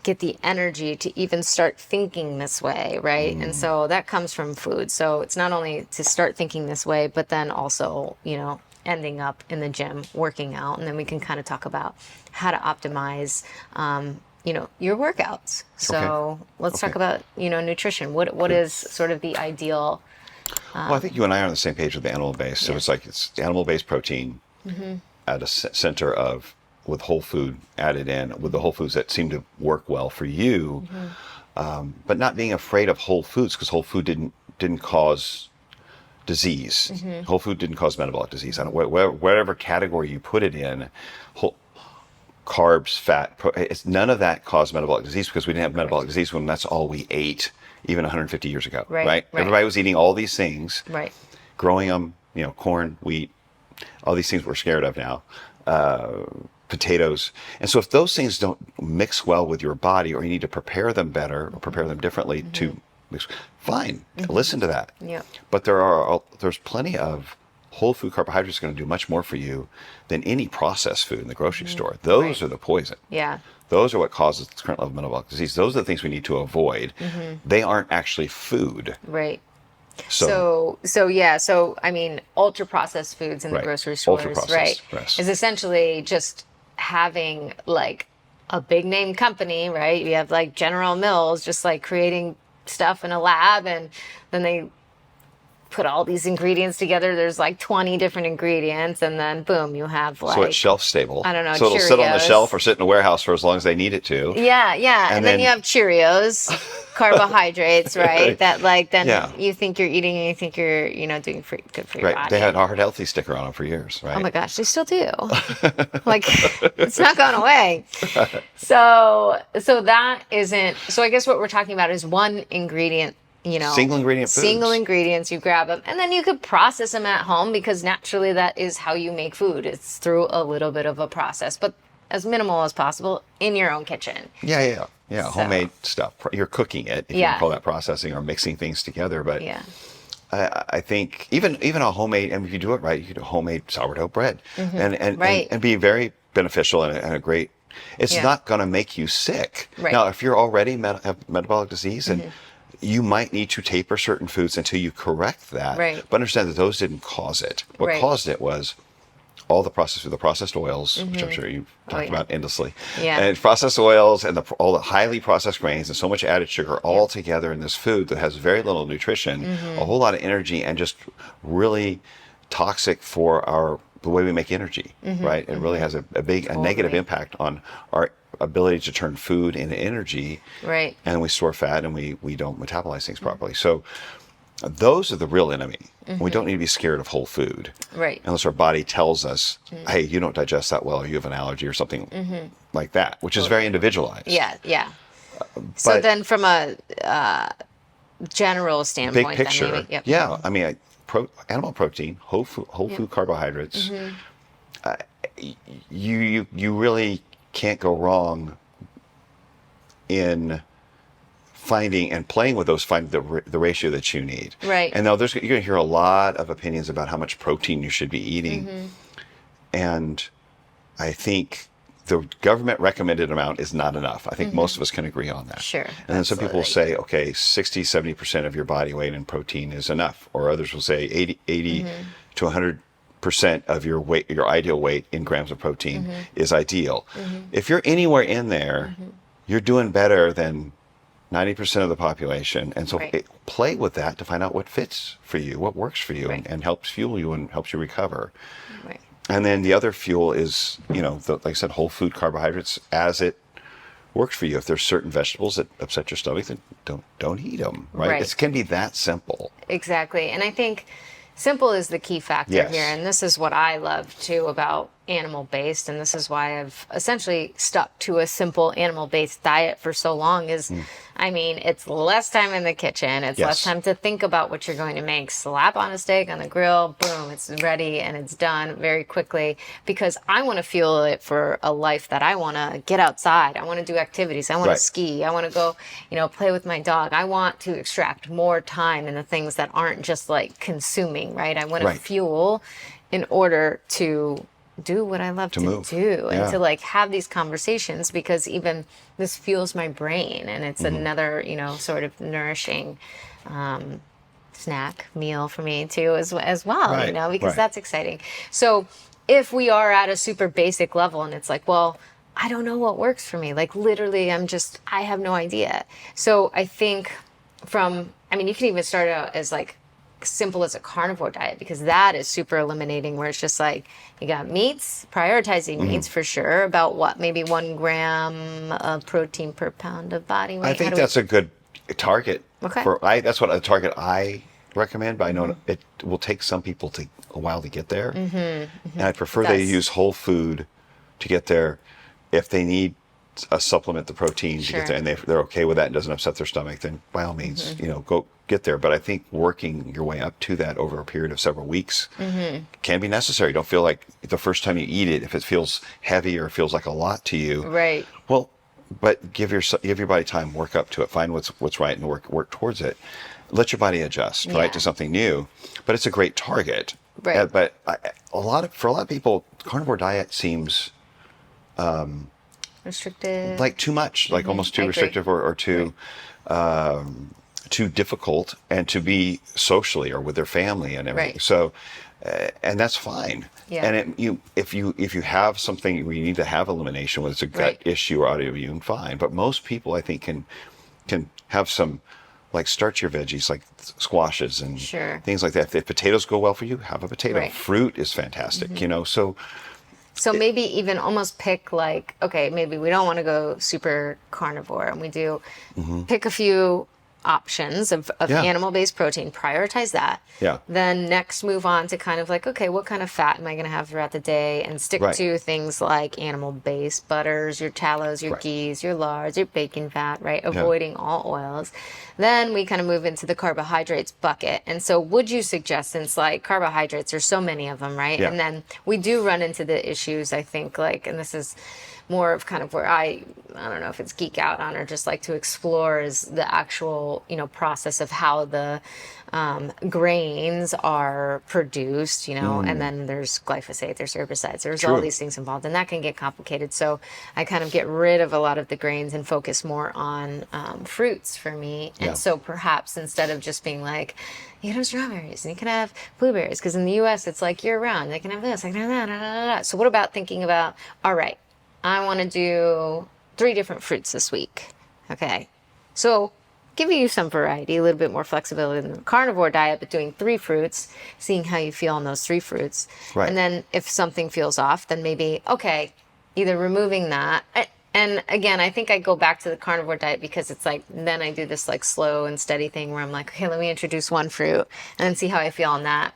get the energy to even start thinking this way, right? And so that comes from food. So it's not only to start thinking this way, but then also, ending up in the gym working out. And then we can kind of talk about how to optimize your workouts. So let's talk about, nutrition. What is sort of the ideal? Well, I think you and I are on the same page with the animal-based. So it's animal-based protein at a center with whole food added in, with the whole foods that seem to work well for you, but not being afraid of whole foods, because whole food didn't cause disease. Whole food didn't cause metabolic disease. I don't, whatever category you put it in, carbs, fat, none of that caused metabolic disease, because we didn't have metabolic disease when that's all we ate even 150 years ago, right? Everybody was eating all these things, growing them, corn, wheat, all these things we're scared of now, potatoes. And so if those things don't mix well with your body, or you need to prepare them better or prepare them differently to mix, fine, listen to that. Yeah. But there's plenty of whole food carbohydrates going to do much more for you than any processed food in the grocery store. Those are the poison. Yeah. Those are what causes the current level of metabolic disease. Those are the things we need to avoid. They aren't actually food. Right. So yeah. So I mean, ultra processed foods in the Right. grocery Ultra stores, right, processed, yes. is essentially just having like a big name company, right? You have like General Mills just like creating stuff in a lab, and then they put all these ingredients together. There's like 20 different ingredients, and then boom, you have like, So it's shelf stable. I don't know, So it'll sit on the Cheerios. shelf or sit in a warehouse for as long as they need it to. Yeah, yeah. And then you have Cheerios, carbohydrates, right? That like then Yeah. you think you're eating and you think you're, doing good for your Right. body. They had a Heart Healthy sticker on them for years, right? Oh my gosh, they still do. Like it's not going away. So that isn't, so I guess what we're talking about is one ingredient, Single ingredient foods. single ingredients, you grab them and then you could process them at home, because naturally that is how you make food. It's through a little bit of a process, but as minimal as possible in your own kitchen. Yeah. So- Homemade stuff. You're cooking it, if you Yeah. can call that processing, or mixing things together. But Yeah. I think even a homemade, and if you do it right, you can do homemade sourdough bread, and, Right. and be very beneficial and a great. It's Yeah. not going to make you sick. Right. Now, if you're already have metabolic disease, and you might need to taper certain foods until you correct that. Right. But understand that those didn't cause it. What Right. caused it was all the processed oils, which I'm sure you've talked yeah. about endlessly. Yeah. And processed oils and all the highly processed grains and so much added sugar all together in this food that has very little nutrition, a whole lot of energy, and just really toxic for the way we make energy, right? It really has a negative impact on our ability to turn food into energy. Right. And we store fat, and we don't metabolize things properly. So those are the real enemy. We don't need to be scared of whole food. Right. Unless our body tells us, hey, you don't digest that well, or you have an allergy or something like that, which is very individualized. Yeah, yeah. So but- then from a general standpoint, Big picture. then maybe, yep. Yeah. I mean, animal protein, whole food carbohydrates, you really can't go wrong in finding and playing with those, find the ratio that you need. Right. And now you're going to hear a lot of opinions about how much protein you should be eating. And I think the government recommended amount is not enough. I think most of us can agree on that. Sure, And then some people will absolutely. say, okay, 60-70% of your body weight in protein is enough. Or others will say 80 to 100% of your weight, your ideal weight in grams of protein is ideal. If you're anywhere in there, you're doing better than 90% of the population. And so Right. play with that to find out what fits for you, what works for you, Right. and helps fuel you and helps you recover. Right. And then the other fuel is, like I said, whole food carbohydrates as it works for you. If there's certain vegetables that upset your stomach, then don't eat them, right? Right. It can be that simple. Exactly. And I think simple is the key factor Yes. here. And this is what I love too about animal based. And this is why I've essentially stuck to a simple animal based diet for so long is, I mean, it's less time in the kitchen. It's less Yes. time to think about what you're going to make. Slap on a steak on the grill, boom, it's ready and it's done very quickly, because I want to fuel it for a life that I want to get outside. I want to do activities. I want Right. to ski. I want to go, play with my dog. I want to extract more time in the things that aren't just like consuming, right? I want to Right. fuel in order to do what I love to move. do and Yeah. to like have these conversations, because even this fuels my brain, and it's another, sort of nourishing snack meal for me too as well, Right, because right. that's exciting. So if we are at a super basic level and it's like, well, I don't know what works for me. Like literally I have no idea. So I think you can even start out as like simple as a carnivore diet, because that is super eliminating, where it's just like you got meats, prioritizing meats for sure, about maybe 1 gram of protein per pound of body weight. I think that's a good target. Okay. That's what a target I recommend, but I know it will take some people a while to get there. And I prefer they does. use whole food to get there. If they need a supplement the protein to Sure. get there, and they're okay with that and doesn't upset their stomach, then by all means, go get there. But I think working your way up to that over a period of several weeks can be necessary. Don't feel like the first time you eat it, if it feels heavy or feels like a lot to you, Right. well, but give your body time, work up to it, find what's right, and work towards it. Let your body adjust, Yeah. right, to something new. But it's a great target. Right. But for a lot of people, carnivore diet seems Restricted. like too much, like almost I too agree. restrictive or too too difficult and to be socially or with their family and everything. Right. So, and that's fine. Yeah. And if you have something where you need to have elimination, whether it's a gut Right. issue or autoimmune, fine. But most people, I think, can have some, like, start your veggies, like squashes and Sure. things like that. If potatoes go well for you, have a potato. Right. Fruit is fantastic, you know. So So maybe even almost pick like, okay, maybe we don't want to go super carnivore, and we do pick a few options of Yeah. animal-based protein, prioritize that. Yeah. Then next move on to kind of like, okay, what kind of fat am I going to have throughout the day? And stick Right. to things like animal-based butters, your tallows, your Right. ghees, your lards, your bacon fat, right? Avoiding all oils. Then we kind of move into the carbohydrates bucket. And so would you suggest, since like carbohydrates, there's so many of them, right? Yeah. And then we do run into the issues, I think, like, and this is more of kind of where I don't know if it's geek out on or just like to explore, is the actual, process of how the grains are produced, and then there's glyphosate, there's herbicides, there's all True. these things involved, and that can get complicated. So I kind of get rid of a lot of the grains and focus more on fruits for me. Yeah. And so perhaps instead of just being like, you can have strawberries and you can have blueberries, because in the US it's like year round, they can have this, they can have that, da, da, da, da. So what about thinking about, all right, I want to do 3 different fruits this week. Okay. So giving you some variety, a little bit more flexibility than the carnivore diet, but doing 3 fruits, seeing how you feel on those 3 fruits. Right. And then if something feels off, then maybe, okay, either removing that. And again, I think I go back to the carnivore diet because it's like, then I do this like slow and steady thing where I'm like, okay, let me introduce 1 fruit and then see how I feel on that.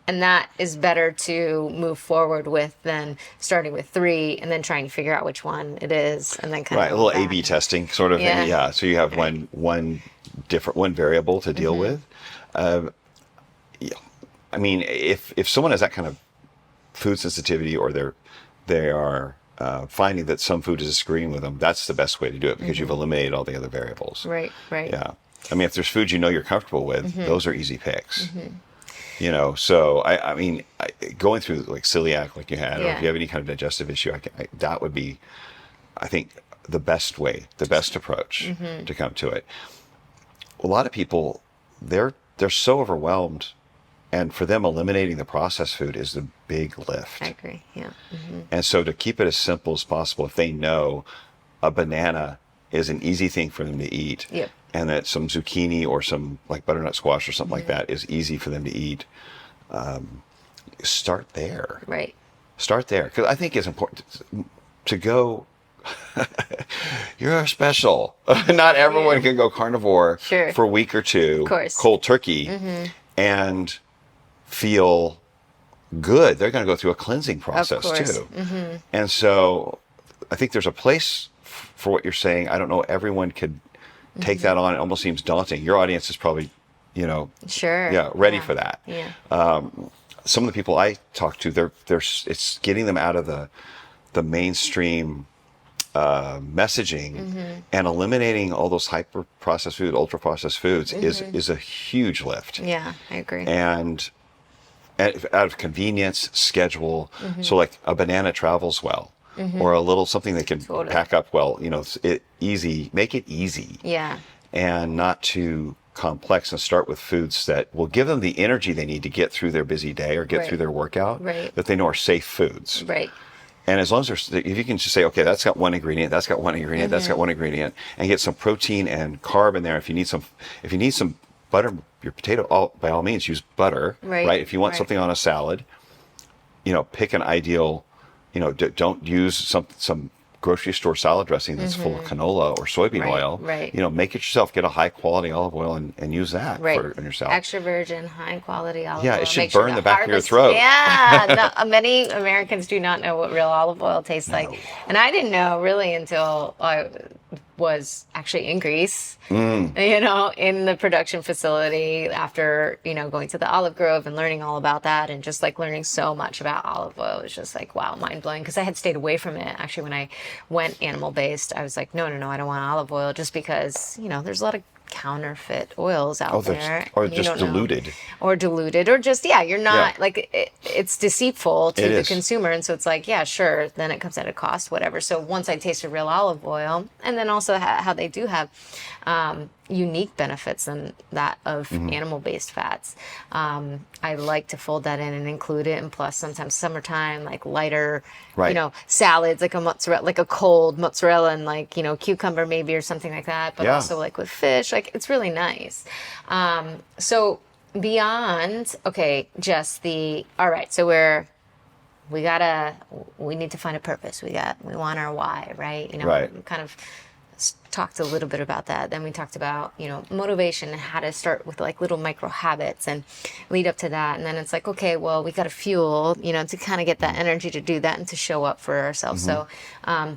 And that is better to move forward with than starting with 3 and then trying to figure out which one it is, and then kind right, of a little go A/B back. testing sort of thing. Yeah. Yeah. So you have one variable to deal with. Yeah. I mean, if someone has that kind of food sensitivity, or they are finding that some food is disagreeing with them, that's the best way to do it, because you've eliminated all the other variables. Right, right. Yeah. I mean, if there's foods you're comfortable with, those are easy picks. So I mean, going through like celiac, like you had, or Yeah. if you have any kind of digestive issue, that would be, I think, the best way, the best approach to come to it. A lot of people, they're so overwhelmed, and for them, eliminating the processed food is the big lift. I agree. Yeah. And so to keep it as simple as possible, if they know a banana is an easy thing for them to eat, Yep. and that some zucchini or some like butternut squash or something like that is easy for them to eat, start there. Right. Start there. Because I think it's important to go, you're special. Not everyone can go carnivore Sure. for a week or 2, Of course. cold turkey, and feel good. They're going to go through a cleansing process course. too. And so I think there's a place for what you're saying. I don't know, everyone could take that on. It almost seems daunting. Your audience is probably, Sure. ready for that. Yeah. Some of the people I talk to, it's getting them out of the mainstream messaging and eliminating all those hyper processed food, ultra processed foods is a huge lift. Yeah, I agree. And out of convenience, schedule. So like a banana travels well, or a little something they can Totally. pack up well. Easy. Make it easy. Yeah. And not too complex, and start with foods that will give them the energy they need to get through their busy day or get Right. through their workout, Right. that they know are safe foods. Right. And as long as if you can just say, okay, that's got one ingredient, that's got one ingredient, that's got one ingredient, and get some protein and carb in there. If you need some butter, your potato, by all means, use butter, Right. If you want Right. something on a salad, pick an ideal, don't use some grocery store salad dressing that's full of canola or soybean Right, oil. right. Make it yourself. Get a high quality olive oil and use that Right. in your salad. Extra virgin, high quality olive Yeah, oil. it should Make sure burn to the back of your harvest- throat. Yeah. No, many Americans do not know what real olive oil tastes like. And I didn't know really until I was actually in Greece, in the production facility after, going to the olive grove and learning all about that, and just like learning so much about olive oil. It was just like, wow, mind blowing. Because I had stayed away from it. Actually, when I went animal based, I was like, no, I don't want olive oil, just because, there's a lot of counterfeit oils out there. Or and you just don't know. diluted. Or diluted, or just, you're not, Yeah. like, it's deceitful to It the is. consumer. And so it's like, yeah, sure, then it comes at a cost, whatever. So once I tasted real olive oil, and then also how they do have unique benefits than that of animal-based fats. I like to fold that in and include it. And plus, sometimes summertime, like lighter, Right. salads, like a mozzarella, like a cold mozzarella and like, cucumber maybe or something like that. But Yeah. also like with fish, like it's really nice. So beyond, okay, just all right, so we need to find a purpose. We want our why, right? Right. We kind of talked a little bit about that. Then we talked about, motivation and how to start with like little micro habits and lead up to that. And then it's like, okay, well, we got to fuel, to kind of get that energy to do that and to show up for ourselves. So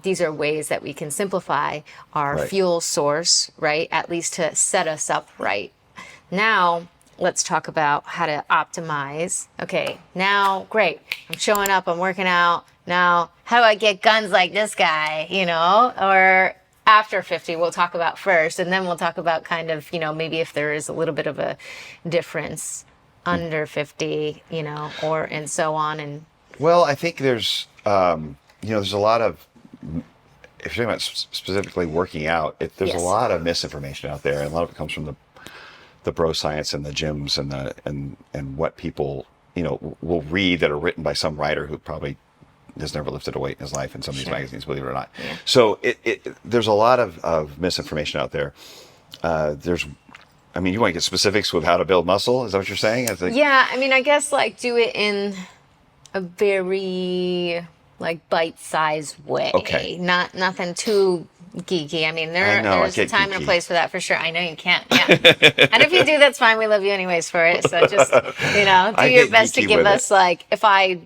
these are ways that we can simplify our Right. fuel source, right? At least to set us up right. Now, let's talk about how to optimize. Okay, now, great. I'm showing up, I'm working out. Now, how do I get guns like this guy, Or after 50, we'll talk about first, and then we'll talk about kind of, maybe if there is a little bit of a difference under 50, or and so on. And Well, I think there's there's a lot of, if you're talking about specifically working out, there's Yes. a lot of misinformation out there, and a lot of it comes from the bro science and the gyms and what people will read that are written by some writer who probably has never lifted a weight in his life in some of these Sure. magazines, believe it or not. Yeah. So there's a lot of misinformation out there. You want to get specifics with how to build muscle? Is that what you're saying? yeah, I guess like do it in a very like bite-sized way. Okay. Not nothing too geeky. I know, There's I a get time and a geeky. place for that for sure. I know you can't. Yeah. And if you do, that's fine. We love you anyways for it. So just, do I your get best to geeky give with us it. like, if I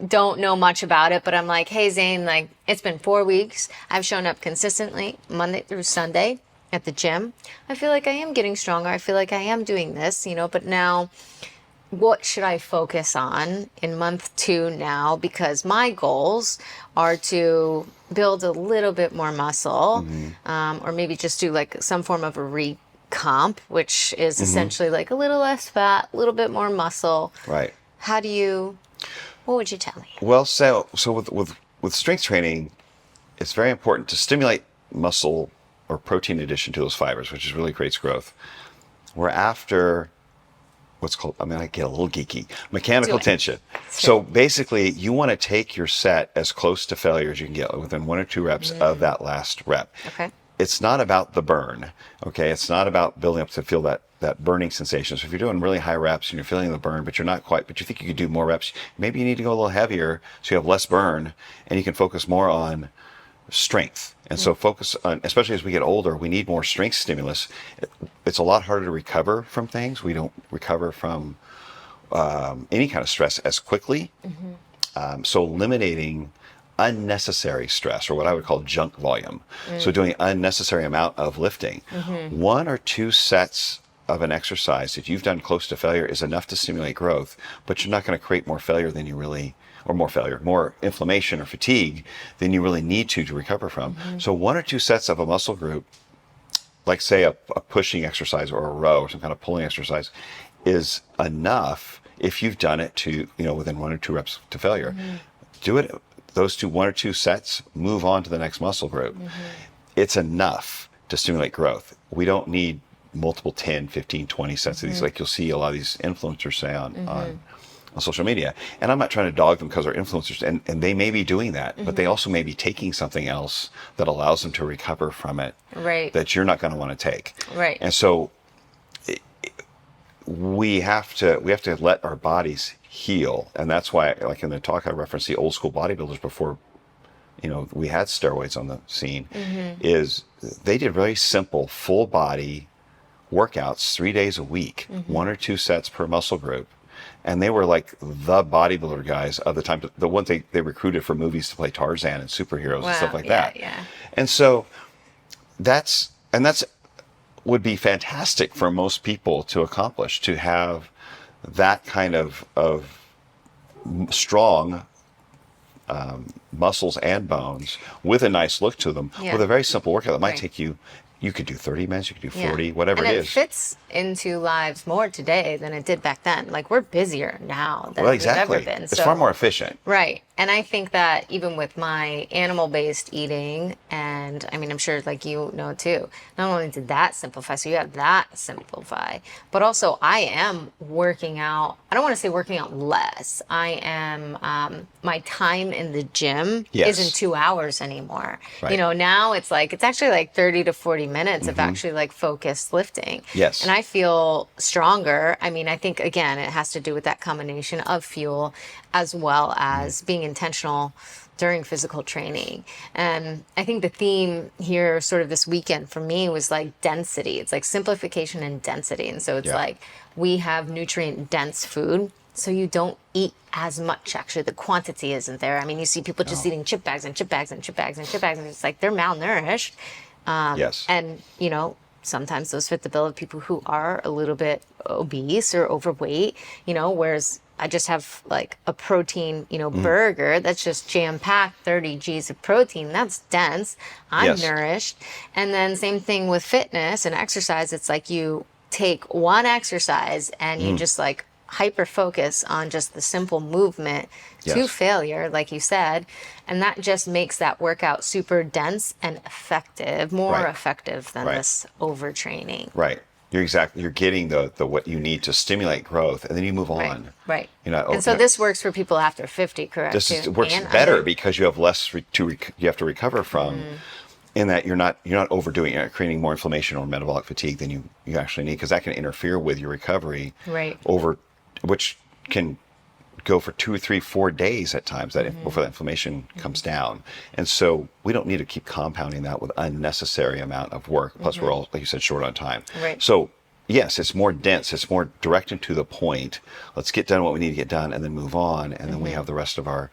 don't know much about it, but I'm like, hey Zane, like it's been 4 weeks. I've shown up consistently Monday through Sunday at the gym. I feel like I am getting stronger. I feel like I am doing this, but now what should I focus on in month 2 now? Because my goals are to build a little bit more muscle, or maybe just do like some form of a recomp, which is essentially like a little less fat, a little bit more muscle. Right. What would you tell me? Well, so with strength training, it's very important to stimulate muscle or protein addition to those fibers, which is really creates growth. We're after what's called, I get a little geeky, mechanical Do it. tension. So basically, you want to take your set as close to failure as you can get within 1 or 2 reps of that last rep. Okay. It's not about the burn, okay? It's not about building up to feel that burning sensation. So if you're doing really high reps and you're feeling the burn, but you think you could do more reps, maybe you need to go a little heavier so you have less burn and you can focus more on strength. And so focus on, especially as we get older, we need more strength stimulus. It's a lot harder to recover from things. We don't recover from any kind of stress as quickly. So eliminating unnecessary stress, or what I would call junk volume. So doing unnecessary amount of lifting. 1 or 2 sets of an exercise that you've done close to failure is enough to stimulate growth, but you're not going to create more failure than you really, or more inflammation or fatigue than you really need to recover from. So 1 or 2 sets of a muscle group, like say a pushing exercise or a row or some kind of pulling exercise, is enough if you've done it to, within 1 or 2 reps to failure. Do it, those 1 or 2 sets, move on to the next muscle group. It's enough to stimulate growth. We don't need multiple 10, 15, 20 sets of these, like you'll see a lot of these influencers say on social media. And I'm not trying to dog them because they're influencers, and they may be doing that, but they also may be taking something else that allows them to recover from it, Right. that you're not going to want to take. Right. And so we have to let our bodies heal. And that's why, like in the talk, I referenced the old school bodybuilders before, we had steroids on the scene, is they did very simple full body workouts 3 days a week, 1 or 2 sets per muscle group. And they were like the bodybuilder guys of the time, the ones they recruited for movies to play Tarzan and superheroes and stuff like that. Yeah. And so that's would be fantastic for most people to accomplish, to have that kind of strong muscles and bones with a nice look to them, Yeah. with a very simple workout that might Right. take you could do 30 minutes, you could do 40, whatever and it it is. fits into lives more today than it did back then. Like we're busier now than Well, we've exactly. ever been. It's So, far more efficient. right. And I think that even with my animal-based eating, and I mean, I'm sure like you know too, not only did that simplify, so you have that simplify, but also I am working out. I don't want to say working out less. I am, my time in the gym Yes. isn't 2 hours anymore. Right. Now it's like, it's actually like 30 to 40 minutes of actually like focused lifting. Yes. And I feel stronger. I mean, I think again, it has to do with that combination of fuel as well as being intentional during physical training. And I think the theme here, sort of this weekend for me, was like density. It's like simplification and density. And so it's Yeah. like we have nutrient dense food, so you don't eat as much. Actually, the quantity isn't there. I mean, you see people just eating chip bags and chip bags and chip bags and chip bags, and it's like they're malnourished. Yes. And, sometimes those fit the bill of people who are a little bit obese or overweight, whereas I just have like a protein, burger that's just jam packed 30 G's of protein. That's dense. I'm Yes. nourished. And then same thing with fitness and exercise. It's like you take one exercise and you just like hyper focus on just the simple movement to Yes. failure, like you said, and that just makes that workout super dense and effective, more Right. effective than Right. this overtraining. Right. You're getting the what you need to stimulate growth, and then you move on. Right. Oh, And so this works for people after 50, correct? this too? works And better under? because you have less you have to recover from, in that you're not overdoing it, you're not creating more inflammation or metabolic fatigue than you actually need, because that can interfere with your recovery. Right. Over, which can go for 2 or 3, 4 days at times before that inflammation comes down. And so we don't need to keep compounding that with unnecessary amount of work. Plus we're all, like you said, short on time. Right. So yes, it's more dense, it's more direct and to the point. Let's get done what we need to get done and then move on. And then we have the rest of our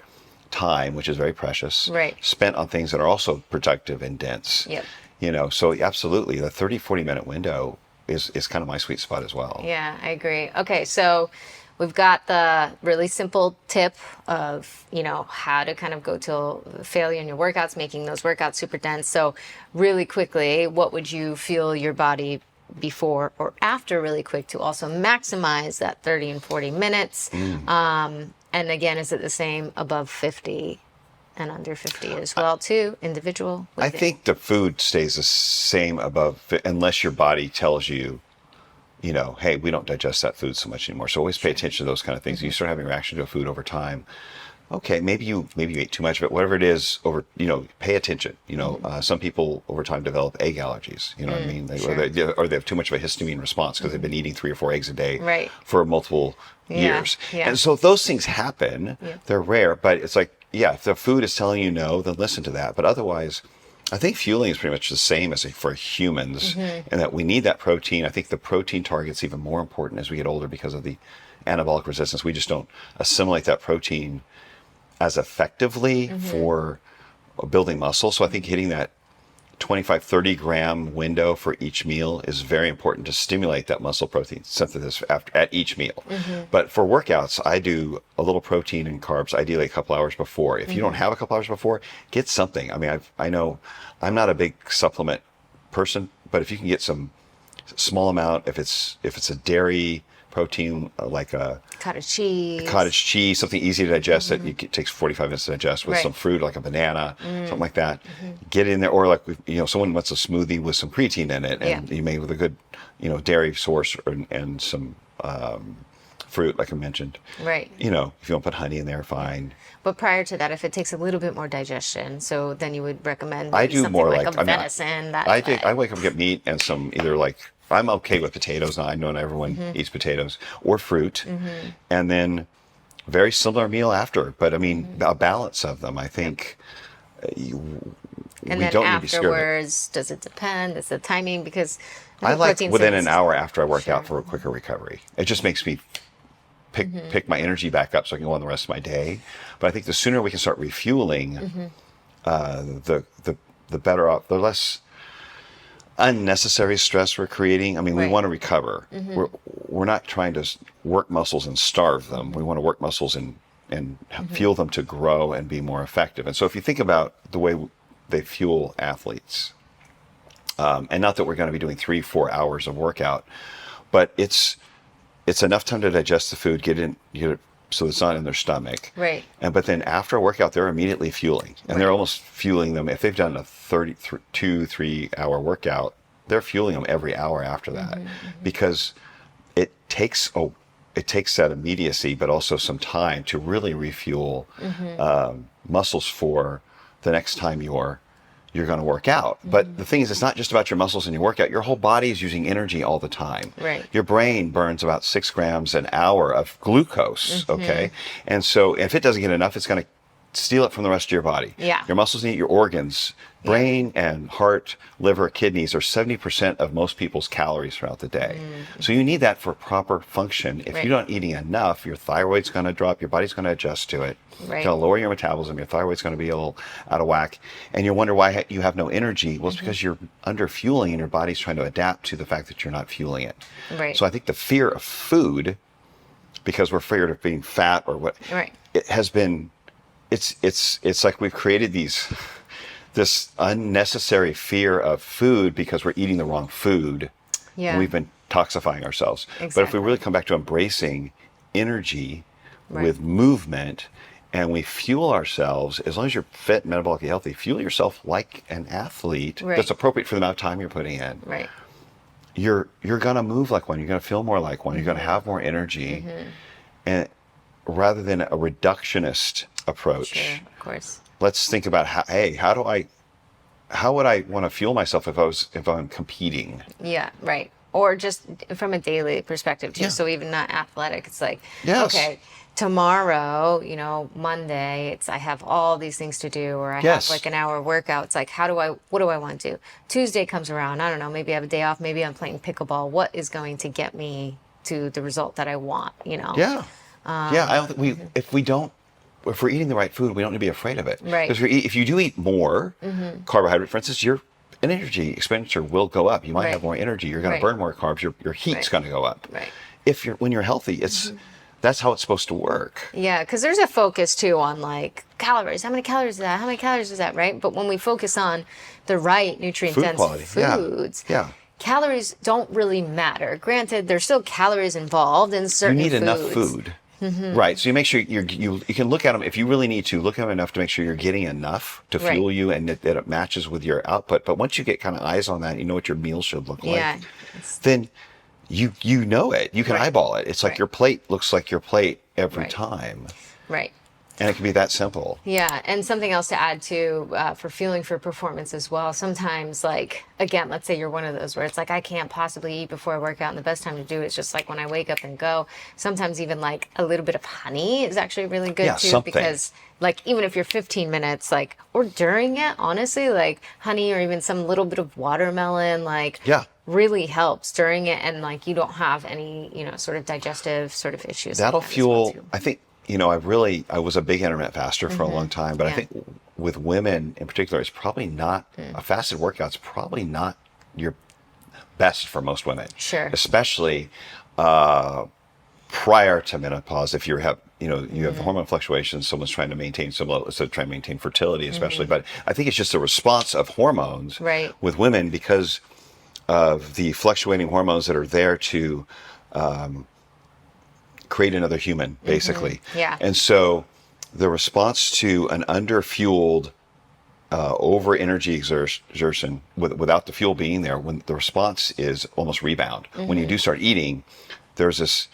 time, which is very precious, Right. spent on things that are also productive and dense. Yep. So absolutely the 30, 40-minute window is kind of my sweet spot as well. Yeah, I agree. Okay, so we've got the really simple tip of, how to kind of go to failure in your workouts, making those workouts super dense. So really quickly, what would you feel your body before or after, really quick, to also maximize that 30 and 40 minutes? And again, is it the same above 50 and under 50 as well too, individual? What do I you think the food stays the same unless your body tells you, hey, we don't digest that food so much anymore. So always pay attention to those kind of things. You start having a reaction to a food over time. Okay, maybe you ate too much of it. Whatever it is, pay attention. Some people over time develop egg allergies. You know what I mean? Sure. Or they have too much of a histamine response because they've been eating 3 or 4 eggs a day Right. for multiple years. Yeah. And so those things happen. Yeah. They're rare, but it's like, yeah, if the food is telling you no, then listen to that. But otherwise, I think fueling is pretty much the same as for humans, and that we need that protein. I think the protein target's even more important as we get older because of the anabolic resistance. We just don't assimilate that protein as effectively for building muscle. So I think hitting that 25, 30 gram window for each meal is very important to stimulate that muscle protein synthesis at each meal. But for workouts, I do a little protein and carbs, ideally a couple hours before. If you don't have a couple hours before, get something. I mean, I know I'm not a big supplement person, but if you can get some small amount, if it's a dairy protein, like a Cottage cheese, something easy to digest that it takes 45 minutes to digest, with Right. some fruit like a banana, something like that. Get in there, or like someone wants a smoothie with some creatine in it, and you made with a good dairy source and some fruit, like I mentioned. Right. If you want to put honey in there, fine. But prior to that, if it takes a little bit more digestion, so then you would recommend I maybe do something more like like a venison. I wake up and get meat and some either like. I'm okay with potatoes. Now I know not everyone eats potatoes, or fruit, and then very similar meal after. But I mean, a balance of them. I think we And then don't need to be scared of it. afterwards, does it depend? Is the timing? Because I like protein within synthesis- an hour after I work Sure. out for a quicker recovery. It just makes me pick my energy back up so I can go on the rest of my day. But I think the sooner we can start refueling, the better off. The less unnecessary stress we're creating. I mean, we Right. want to recover. We're not trying to work muscles and starve them. We want to work muscles and fuel them to grow and be more effective. And so if you think about the way they fuel athletes, and not that we're going to be doing 3-4 hours of workout, but it's enough time to digest the food, get so it's not in their stomach. Right. But then after a workout, they're immediately fueling, and they're almost fueling them. If they've done a 3 hour workout, they're fueling them every hour after that, because it takes that immediacy, but also some time to really refuel muscles for the next time you're going to work out. But the thing is, it's not just about your muscles and your workout. Your whole body is using energy all the time. Right. Your brain burns about 6 grams an hour of glucose, okay? And so if it doesn't get enough, it's going to steal it from the rest of your body. Yeah. Your muscles need your organs. Brain and heart, liver, kidneys are 70% of most people's calories throughout the day. So you need that for proper function. If you're not eating enough, your thyroid's going to drop, your body's going to adjust to it. Right. It's going to lower your metabolism, your thyroid's going to be a little out of whack, and you wonder why you have no energy. Well, it's because you're under fueling and your body's trying to adapt to the fact that you're not fueling it. Right. So I think the fear of food, because we're afraid of being fat or what, it has been, it's like we've created this unnecessary fear of food because we're eating the wrong food. Yeah. And we've been toxifying ourselves. Exactly. But if we really come back to embracing energy with movement, and we fuel ourselves, as long as you're fit and metabolically healthy, fuel yourself like an athlete that's appropriate for the amount of time you're putting in. Right. You're going to move like one. You're going to feel more like one. You're going to have more energy. And rather than a reductionist approach. Sure, of course. Let's think about how would I want to fuel myself if I'm competing? Yeah, right. Or just from a daily perspective too. Yeah. So even not athletic, it's like, Yes. okay, tomorrow, Monday, I have all these things to do, or I have like an hour workout. It's like, what do I want to do? Tuesday comes around, I don't know, maybe I have a day off, maybe I'm playing pickleball. What is going to get me to the result that I want, Yeah. I don't think if we're eating the right food, we don't need to be afraid of it. Right. Because if you do eat more carbohydrate, for instance, your energy expenditure will go up. You might have more energy. You're going to burn more carbs. Your heat's going to go up. Right. When you're healthy, that's how it's supposed to work. Yeah, because there's a focus too on like calories. How many calories is that? How many calories is that? Right. But when we focus on the right nutrient-dense foods, calories don't really matter. Granted, there's still calories involved in certain foods. You need enough food. Right. So you make sure you can look at them if you really need to. Look at them enough to make sure you're getting enough to fuel you and that it matches with your output. But once you get kind of eyes on that, you know what your meal should look like. Then you know it. You can eyeball it. It's like your plate looks like your plate every time. Right. And it can be that simple. Yeah, and something else to add to for fueling for performance as well. Sometimes, like, again, let's say you're one of those where it's like, I can't possibly eat before I work out, and the best time to do it is just like when I wake up and go. Sometimes even like a little bit of honey is actually really good too, because like even if you're 15 minutes, like, or during it, honestly, like honey or even some little bit of watermelon, like, really helps during it, and like you don't have any, sort of digestive sort of issues. That'll fuel, I think. I was a big intermittent faster for a long time, but I think with women in particular, it's probably not, a fasted workout's probably not your best for most women. Sure. Especially prior to menopause, if you have hormone fluctuations, someone's trying to maintain some level, so trying to maintain fertility especially. But I think it's just a response of hormones with women because of the fluctuating hormones that are there to create another human, basically. And so the response to an under-fueled, over energy exertion without the fuel being there, when the response is almost rebound. When you do start eating, there's this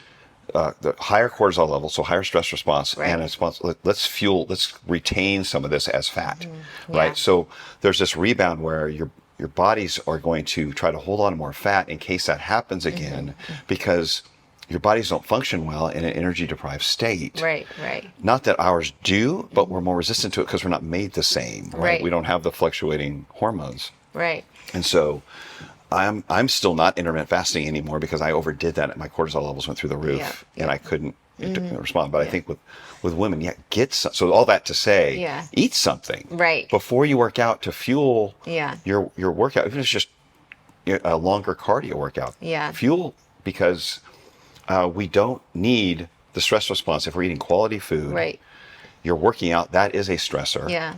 the higher cortisol level, so higher stress response, and a response. Let's retain some of this as fat, right? So there's this rebound where your bodies are going to try to hold on to more fat in case that happens again, because your bodies don't function well in an energy-deprived state. Right. Not that ours do, but we're more resistant to it because we're not made the same. Right. We don't have the fluctuating hormones. Right. And so I'm still not intermittent fasting anymore because I overdid that. My cortisol levels went through the roof, and I couldn't respond. But I think with women, get some. So all that to say, eat something before you work out to fuel your workout. Even if it's just a longer cardio workout. Fuel, because we don't need the stress response if we're eating quality food. You're working out, that is a stressor.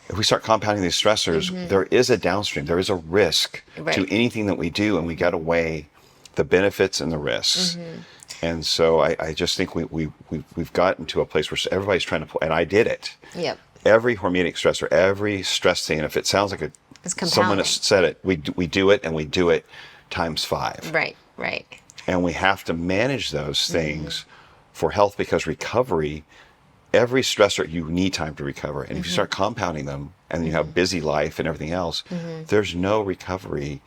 If we start compounding these stressors, there is a downstream, there is a risk to anything that we do, and we got to weigh the benefits and the risks. And so I just think we've gotten to a place where everybody's trying to pull, and I did it. Yep. Every hormetic stressor, every stress thing, and if it sounds like someone has said it, we do it, and we do it times 5. Right, right. And we have to manage those things for health, because recovery, every stressor, you need time to recover. And if you start compounding them and you have busy life and everything else, there's no recovery.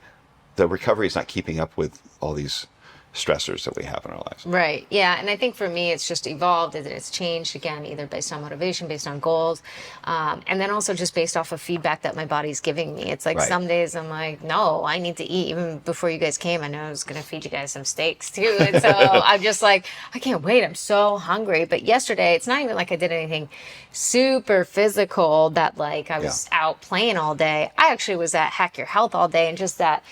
The recovery is not keeping up with all these stressors that we have in our lives. Right. Yeah. And I think for me, it's just evolved and it's changed again, either based on motivation, based on goals, and then also just based off of feedback that my body's giving me. It's like some days I'm like, no, I need to eat. Even before you guys came, I know I was going to feed you guys some steaks too. And so I'm just like, I can't wait. I'm so hungry. But yesterday, it's not even like I did anything super physical that like I was out playing all day. I actually was at Hack Your Health all day, and just that,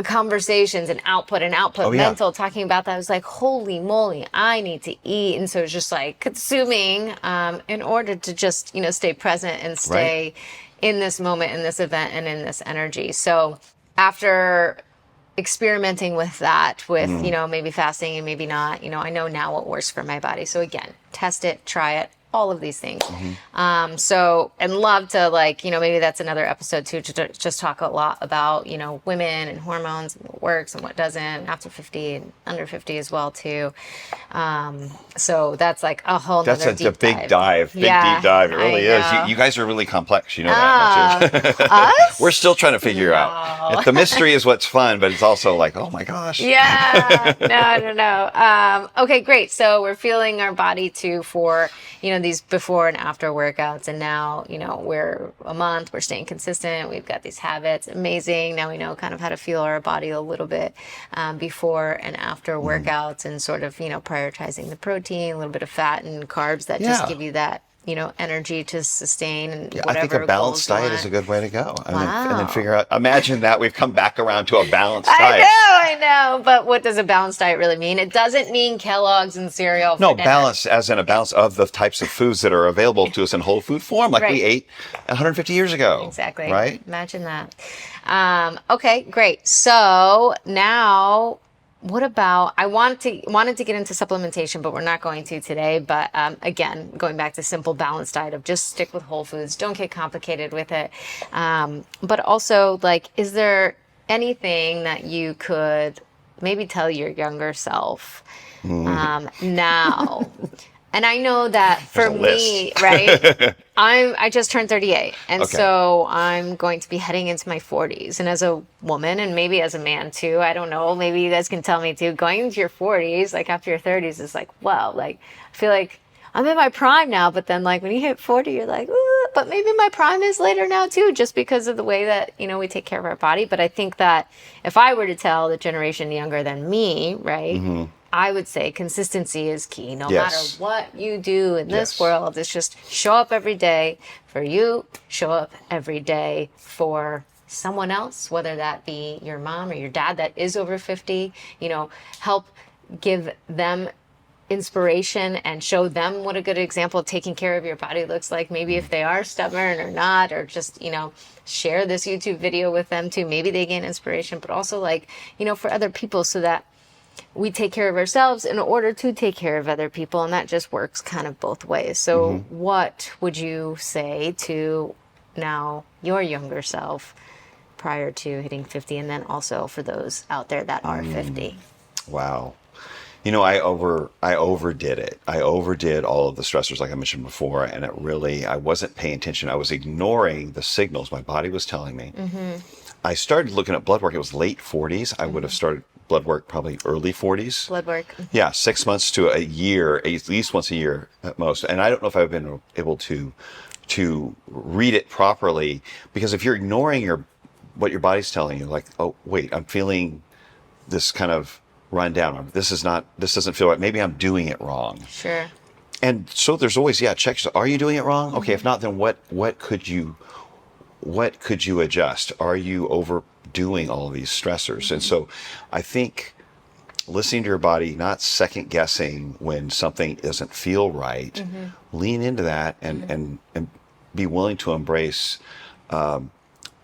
conversations and output mental talking about that. I was like, holy moly, I need to eat. And so it's just like consuming in order to just stay present and stay in this moment, in this event, and in this energy. So after experimenting with that, with maybe fasting and maybe not, I know now what works for my body. So again, test it, try it, all of these things. So, and love to maybe that's another episode too, to just talk a lot about, women and hormones and what works and what doesn't after 50 and under 50 as well too. So that's like a whole nother That's a deep big dive. Big deep dive. It really is. You guys are really complex. You know that much. Us? We're still trying to figure out. The mystery is what's fun, but it's also like, oh my gosh. Yeah. No. Okay, great. So we're feeling our body too for, these before and after workouts. And now, we're a month, we're staying consistent. We've got these habits. Amazing. Now we know kind of how to feel our body a little bit before and after workouts, and sort of, prioritizing the protein, a little bit of fat and carbs that just give you that, energy to sustain and whatever. I think a balanced diet is a good way to go. And then figure out, imagine that we've come back around to a balanced diet. I know. But what does a balanced diet really mean? It doesn't mean Kellogg's and cereal. No, balance as in a balance of the types of foods that are available to us in whole food form, like we ate 150 years ago. Exactly. Right? Imagine that. Okay, great. So now, what about, I wanted to get into supplementation, but we're not going to today. But again, going back to simple balanced diet of just stick with whole foods. Don't get complicated with it. But also, is there anything that you could maybe tell your younger self now? And I know that for me, right, I just turned 38. And so I'm going to be heading into my 40s. And as a woman, and maybe as a man too, I don't know, maybe you guys can tell me too, going into your 40s, after your 30s is wow, I feel like I'm in my prime now. But then when you hit 40, you're like, ooh, but maybe my prime is later now too, just because of the way that, we take care of our body. But I think that if I were to tell the generation younger than me, right, I would say consistency is key. No matter what you do in this world, it's just show up every day for you, show up every day for someone else, whether that be your mom or your dad that is over 50, help give them inspiration and show them what a good example of taking care of your body looks like. Maybe if they are stubborn or not, or just, share this YouTube video with them too. Maybe they gain inspiration, but also for other people, so that we take care of ourselves in order to take care of other people. And that just works kind of both ways. So what would you say to now your younger self prior to hitting 50? And then also for those out there that are 50. Wow. I overdid it. I overdid all of the stressors, like I mentioned before. And I wasn't paying attention. I was ignoring the signals my body was telling me. I started looking at blood work. It was late 40s. I would have started blood work probably early 40s. Blood work. Yeah, 6 months to a year, at least once a year at most. And I don't know if I've been able to read it properly, because if you're ignoring what your body's telling you, oh wait, I'm feeling this kind of run down. This doesn't feel right. Maybe I'm doing it wrong. Sure. And so there's always checks. Are you doing it wrong? Okay, if not, then what could you adjust? Are you overdoing all of these stressors? And so I think listening to your body, not second guessing when something doesn't feel right, lean into that and be willing to embrace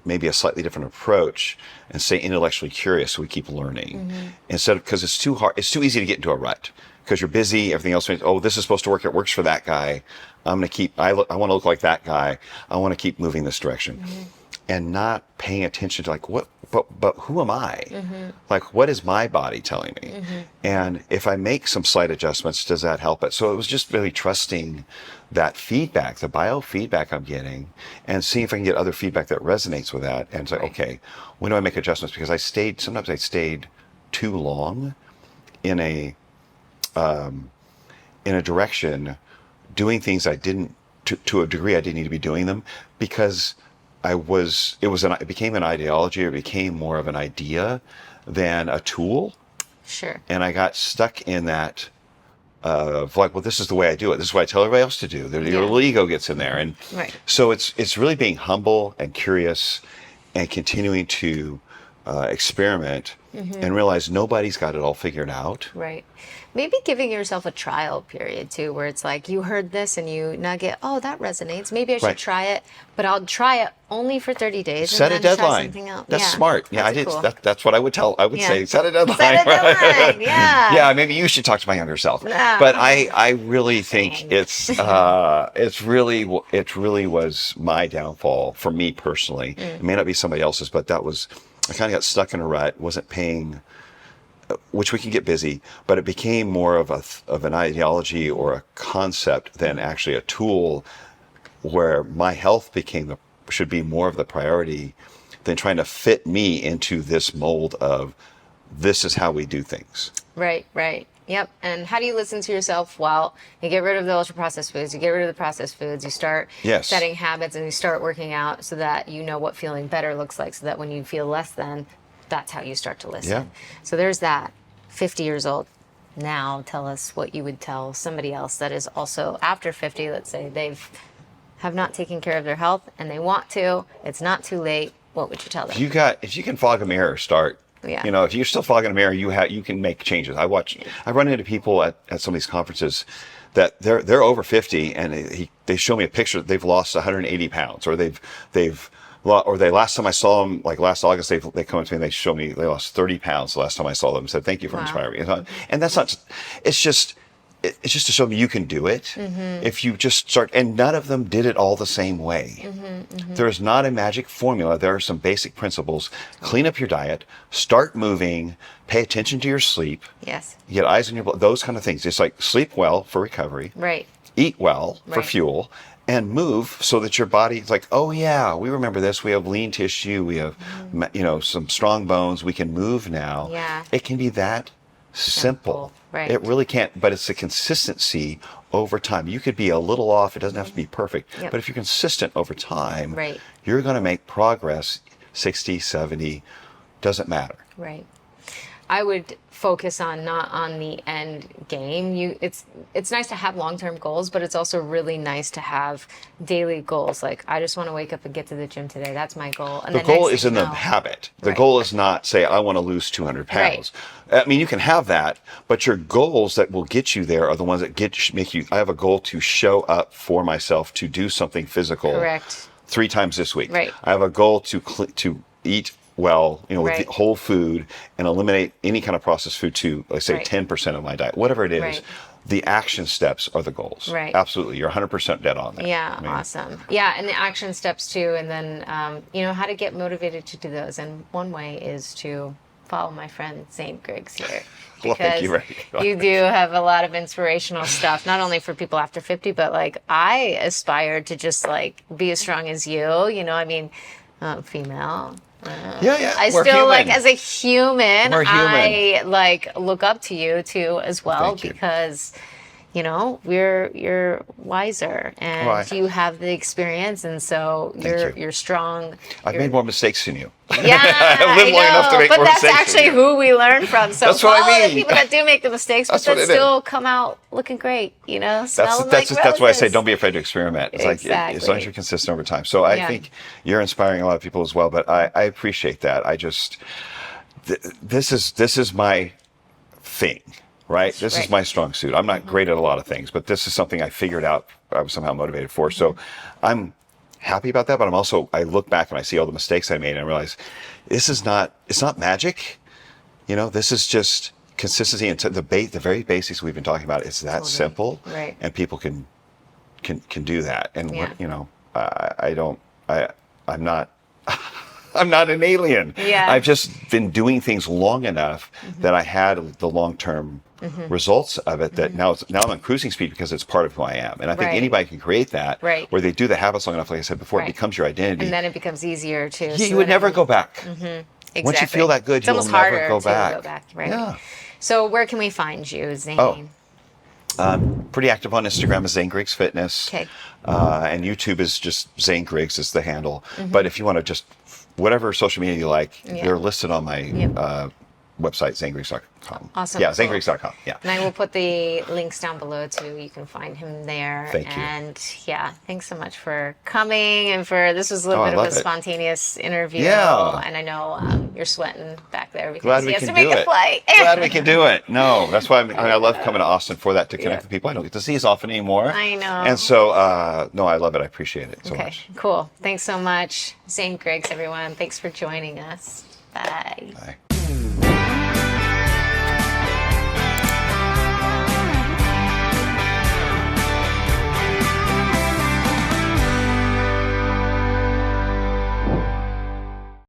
maybe a slightly different approach and stay intellectually curious so we keep learning instead of, because it's too hard, it's too easy to get into a rut because you're busy, everything else, oh, this is supposed to work, it works for that guy, I'm going to keep, I want to look like that guy, I want to keep moving this direction. And not paying attention to like, what, but who am I? Like, what is my body telling me? And if I make some slight adjustments, does that help it? So it was just really trusting that feedback, the biofeedback I'm getting, and seeing if I can get other feedback that resonates with that. And it's like, okay, when do I make adjustments? Because sometimes I stayed too long in a direction, doing things I didn't, to a degree I didn't need to be doing them, because it became an ideology, it became more of an idea than a tool. Sure. And I got stuck in that of like, well, this is the way I do it. This is what I tell everybody else to do. Your little ego gets in there. And so it's really being humble and curious and continuing to experiment and realize nobody's got it all figured out. Right. Maybe giving yourself a trial period too, where it's like you heard this and you nugget, oh, that resonates. Maybe I should try it, but I'll try it only for 30 days. Set and a then deadline. Try something else. That's smart. Yeah, I did. Cool. That's what I would tell. I would say, set a deadline. Set a deadline. Yeah. Yeah. Maybe you should talk to my younger self. No. But I really think it really was my downfall for me personally. It may not be somebody else's, but I kind of got stuck in a rut. Wasn't paying. Which we can get busy, but it became more of an ideology or a concept than actually a tool, where my health should be more of the priority than trying to fit me into this mold of this is how we do things. Right. Yep. And how do you listen to yourself? Well, you get rid of the ultra processed foods, you get rid of the processed foods, you start setting habits, and you start working out so that you know what feeling better looks like, so that when you feel less than, that's how you start to listen. Yeah. So there's that. 50 years old. Now tell us what you would tell somebody else that is also after 50, let's say have not taken care of their health and they want to, it's not too late. What would you tell them? If you can fog a mirror, start. Yeah. You know, if you're still fogging a mirror, you can make changes. I run into people at some of these conferences that they're over 50 and they show me a picture that they've lost 180 pounds, or last time I saw them, like last August, they come up to me and they show me they lost 30 pounds the last time I saw them and said, thank you for inspiring me. And that's not, it's just to show them you can do it if you just start, and none of them did it all the same way. There is not a magic formula. There are some basic principles. Clean up your diet, start moving, pay attention to your sleep. Yes. Get eyes on your blood, those kind of things. It's like sleep well for recovery. Right. Eat well for fuel. And move so that your body's like, oh yeah, we remember this. We have lean tissue. We have, some strong bones. We can move now. Yeah. It can be that simple. Right. It really can't, but it's the consistency over time. You could be a little off. It doesn't have to be perfect. But if you're consistent over time, you're going to make progress. 60, 70, doesn't matter. Right. I would focus not on the end game. It's nice to have long-term goals, but it's also really nice to have daily goals. Like, I just want to wake up and get to the gym today. That's my goal. And the goal is in the habit. The goal is not say, I want to lose 200 pounds. I mean, you can have that, but your goals that will get you there are the ones that make you, I have a goal to show up for myself, to do something physical. Correct. 3 times this week. Right. I have a goal to eat well, with whole food and eliminate any kind of processed food to, let's say, 10% of my diet, whatever it is. The action steps are the goals. Right. Absolutely. You're 100% dead on that. Yeah, awesome. Yeah, and the action steps too, and then, how to get motivated to do those. And one way is to follow my friend Zane Griggs here. Well, thank you, you do have a lot of inspirational stuff, not only for people after 50, but like I aspire to just like be as strong as you, female. I We're still human. as a human, We're human. I look up to you too as well, because you're wiser and you have the experience, and so you're strong. I've made more mistakes than you. Yeah, I've lived long enough to make more mistakes. But that's actually who we learn from. So that's what I mean. The people that do make the mistakes, but that still come out looking great, That's why I say don't be afraid to experiment. It's like as long as you're consistent over time. So I think you're inspiring a lot of people as well. But I appreciate that. I just this is my thing. Right? This is my strong suit. I'm not great at a lot of things, but this is something I figured out I was somehow motivated for. So I'm happy about that, but I look back and I see all the mistakes I made and I realize it's not magic. This is just consistency and the very basics we've been talking about. It's that simple, right? And people can do that. And Yeah. I'm not I'm not an alien. Yeah. I've just been doing things long enough that I had the long-term results of it that now I'm on cruising speed because it's part of who I am. And I think Right. anybody can create that Right. where they do the habits long enough, like I said before, Right. it becomes your identity. And then it becomes easier to. You would never go back. Exactly. Once you feel that good, it's you'll almost never harder go to back. go back, right? Yeah. So where can we find you, Zane? Pretty active on Instagram as Zane Griggs Fitness. Okay. And YouTube is just Zane Griggs is the handle. But if you want to just, whatever social media you like, Yeah. they're listed on my website, zanegriggs.com. Awesome. Yeah, Cool. zanegriggs.com. Yeah. And I will put the links down below too. You can find him there. Thank you. And yeah, thanks so much for coming and this was a little Oh, I bit of a love it. spontaneous interview. Yeah. And I know you're sweating back there because Glad he we has can to make do a it. flight. Glad we can do it. No, that's why I love coming to Austin for that, to connect with people I don't get to see as often anymore. I know. And so, no, I love it. I appreciate it so Okay, much. cool. Thanks so much. Zane Griggs, everyone. Thanks for joining us. Bye. Bye.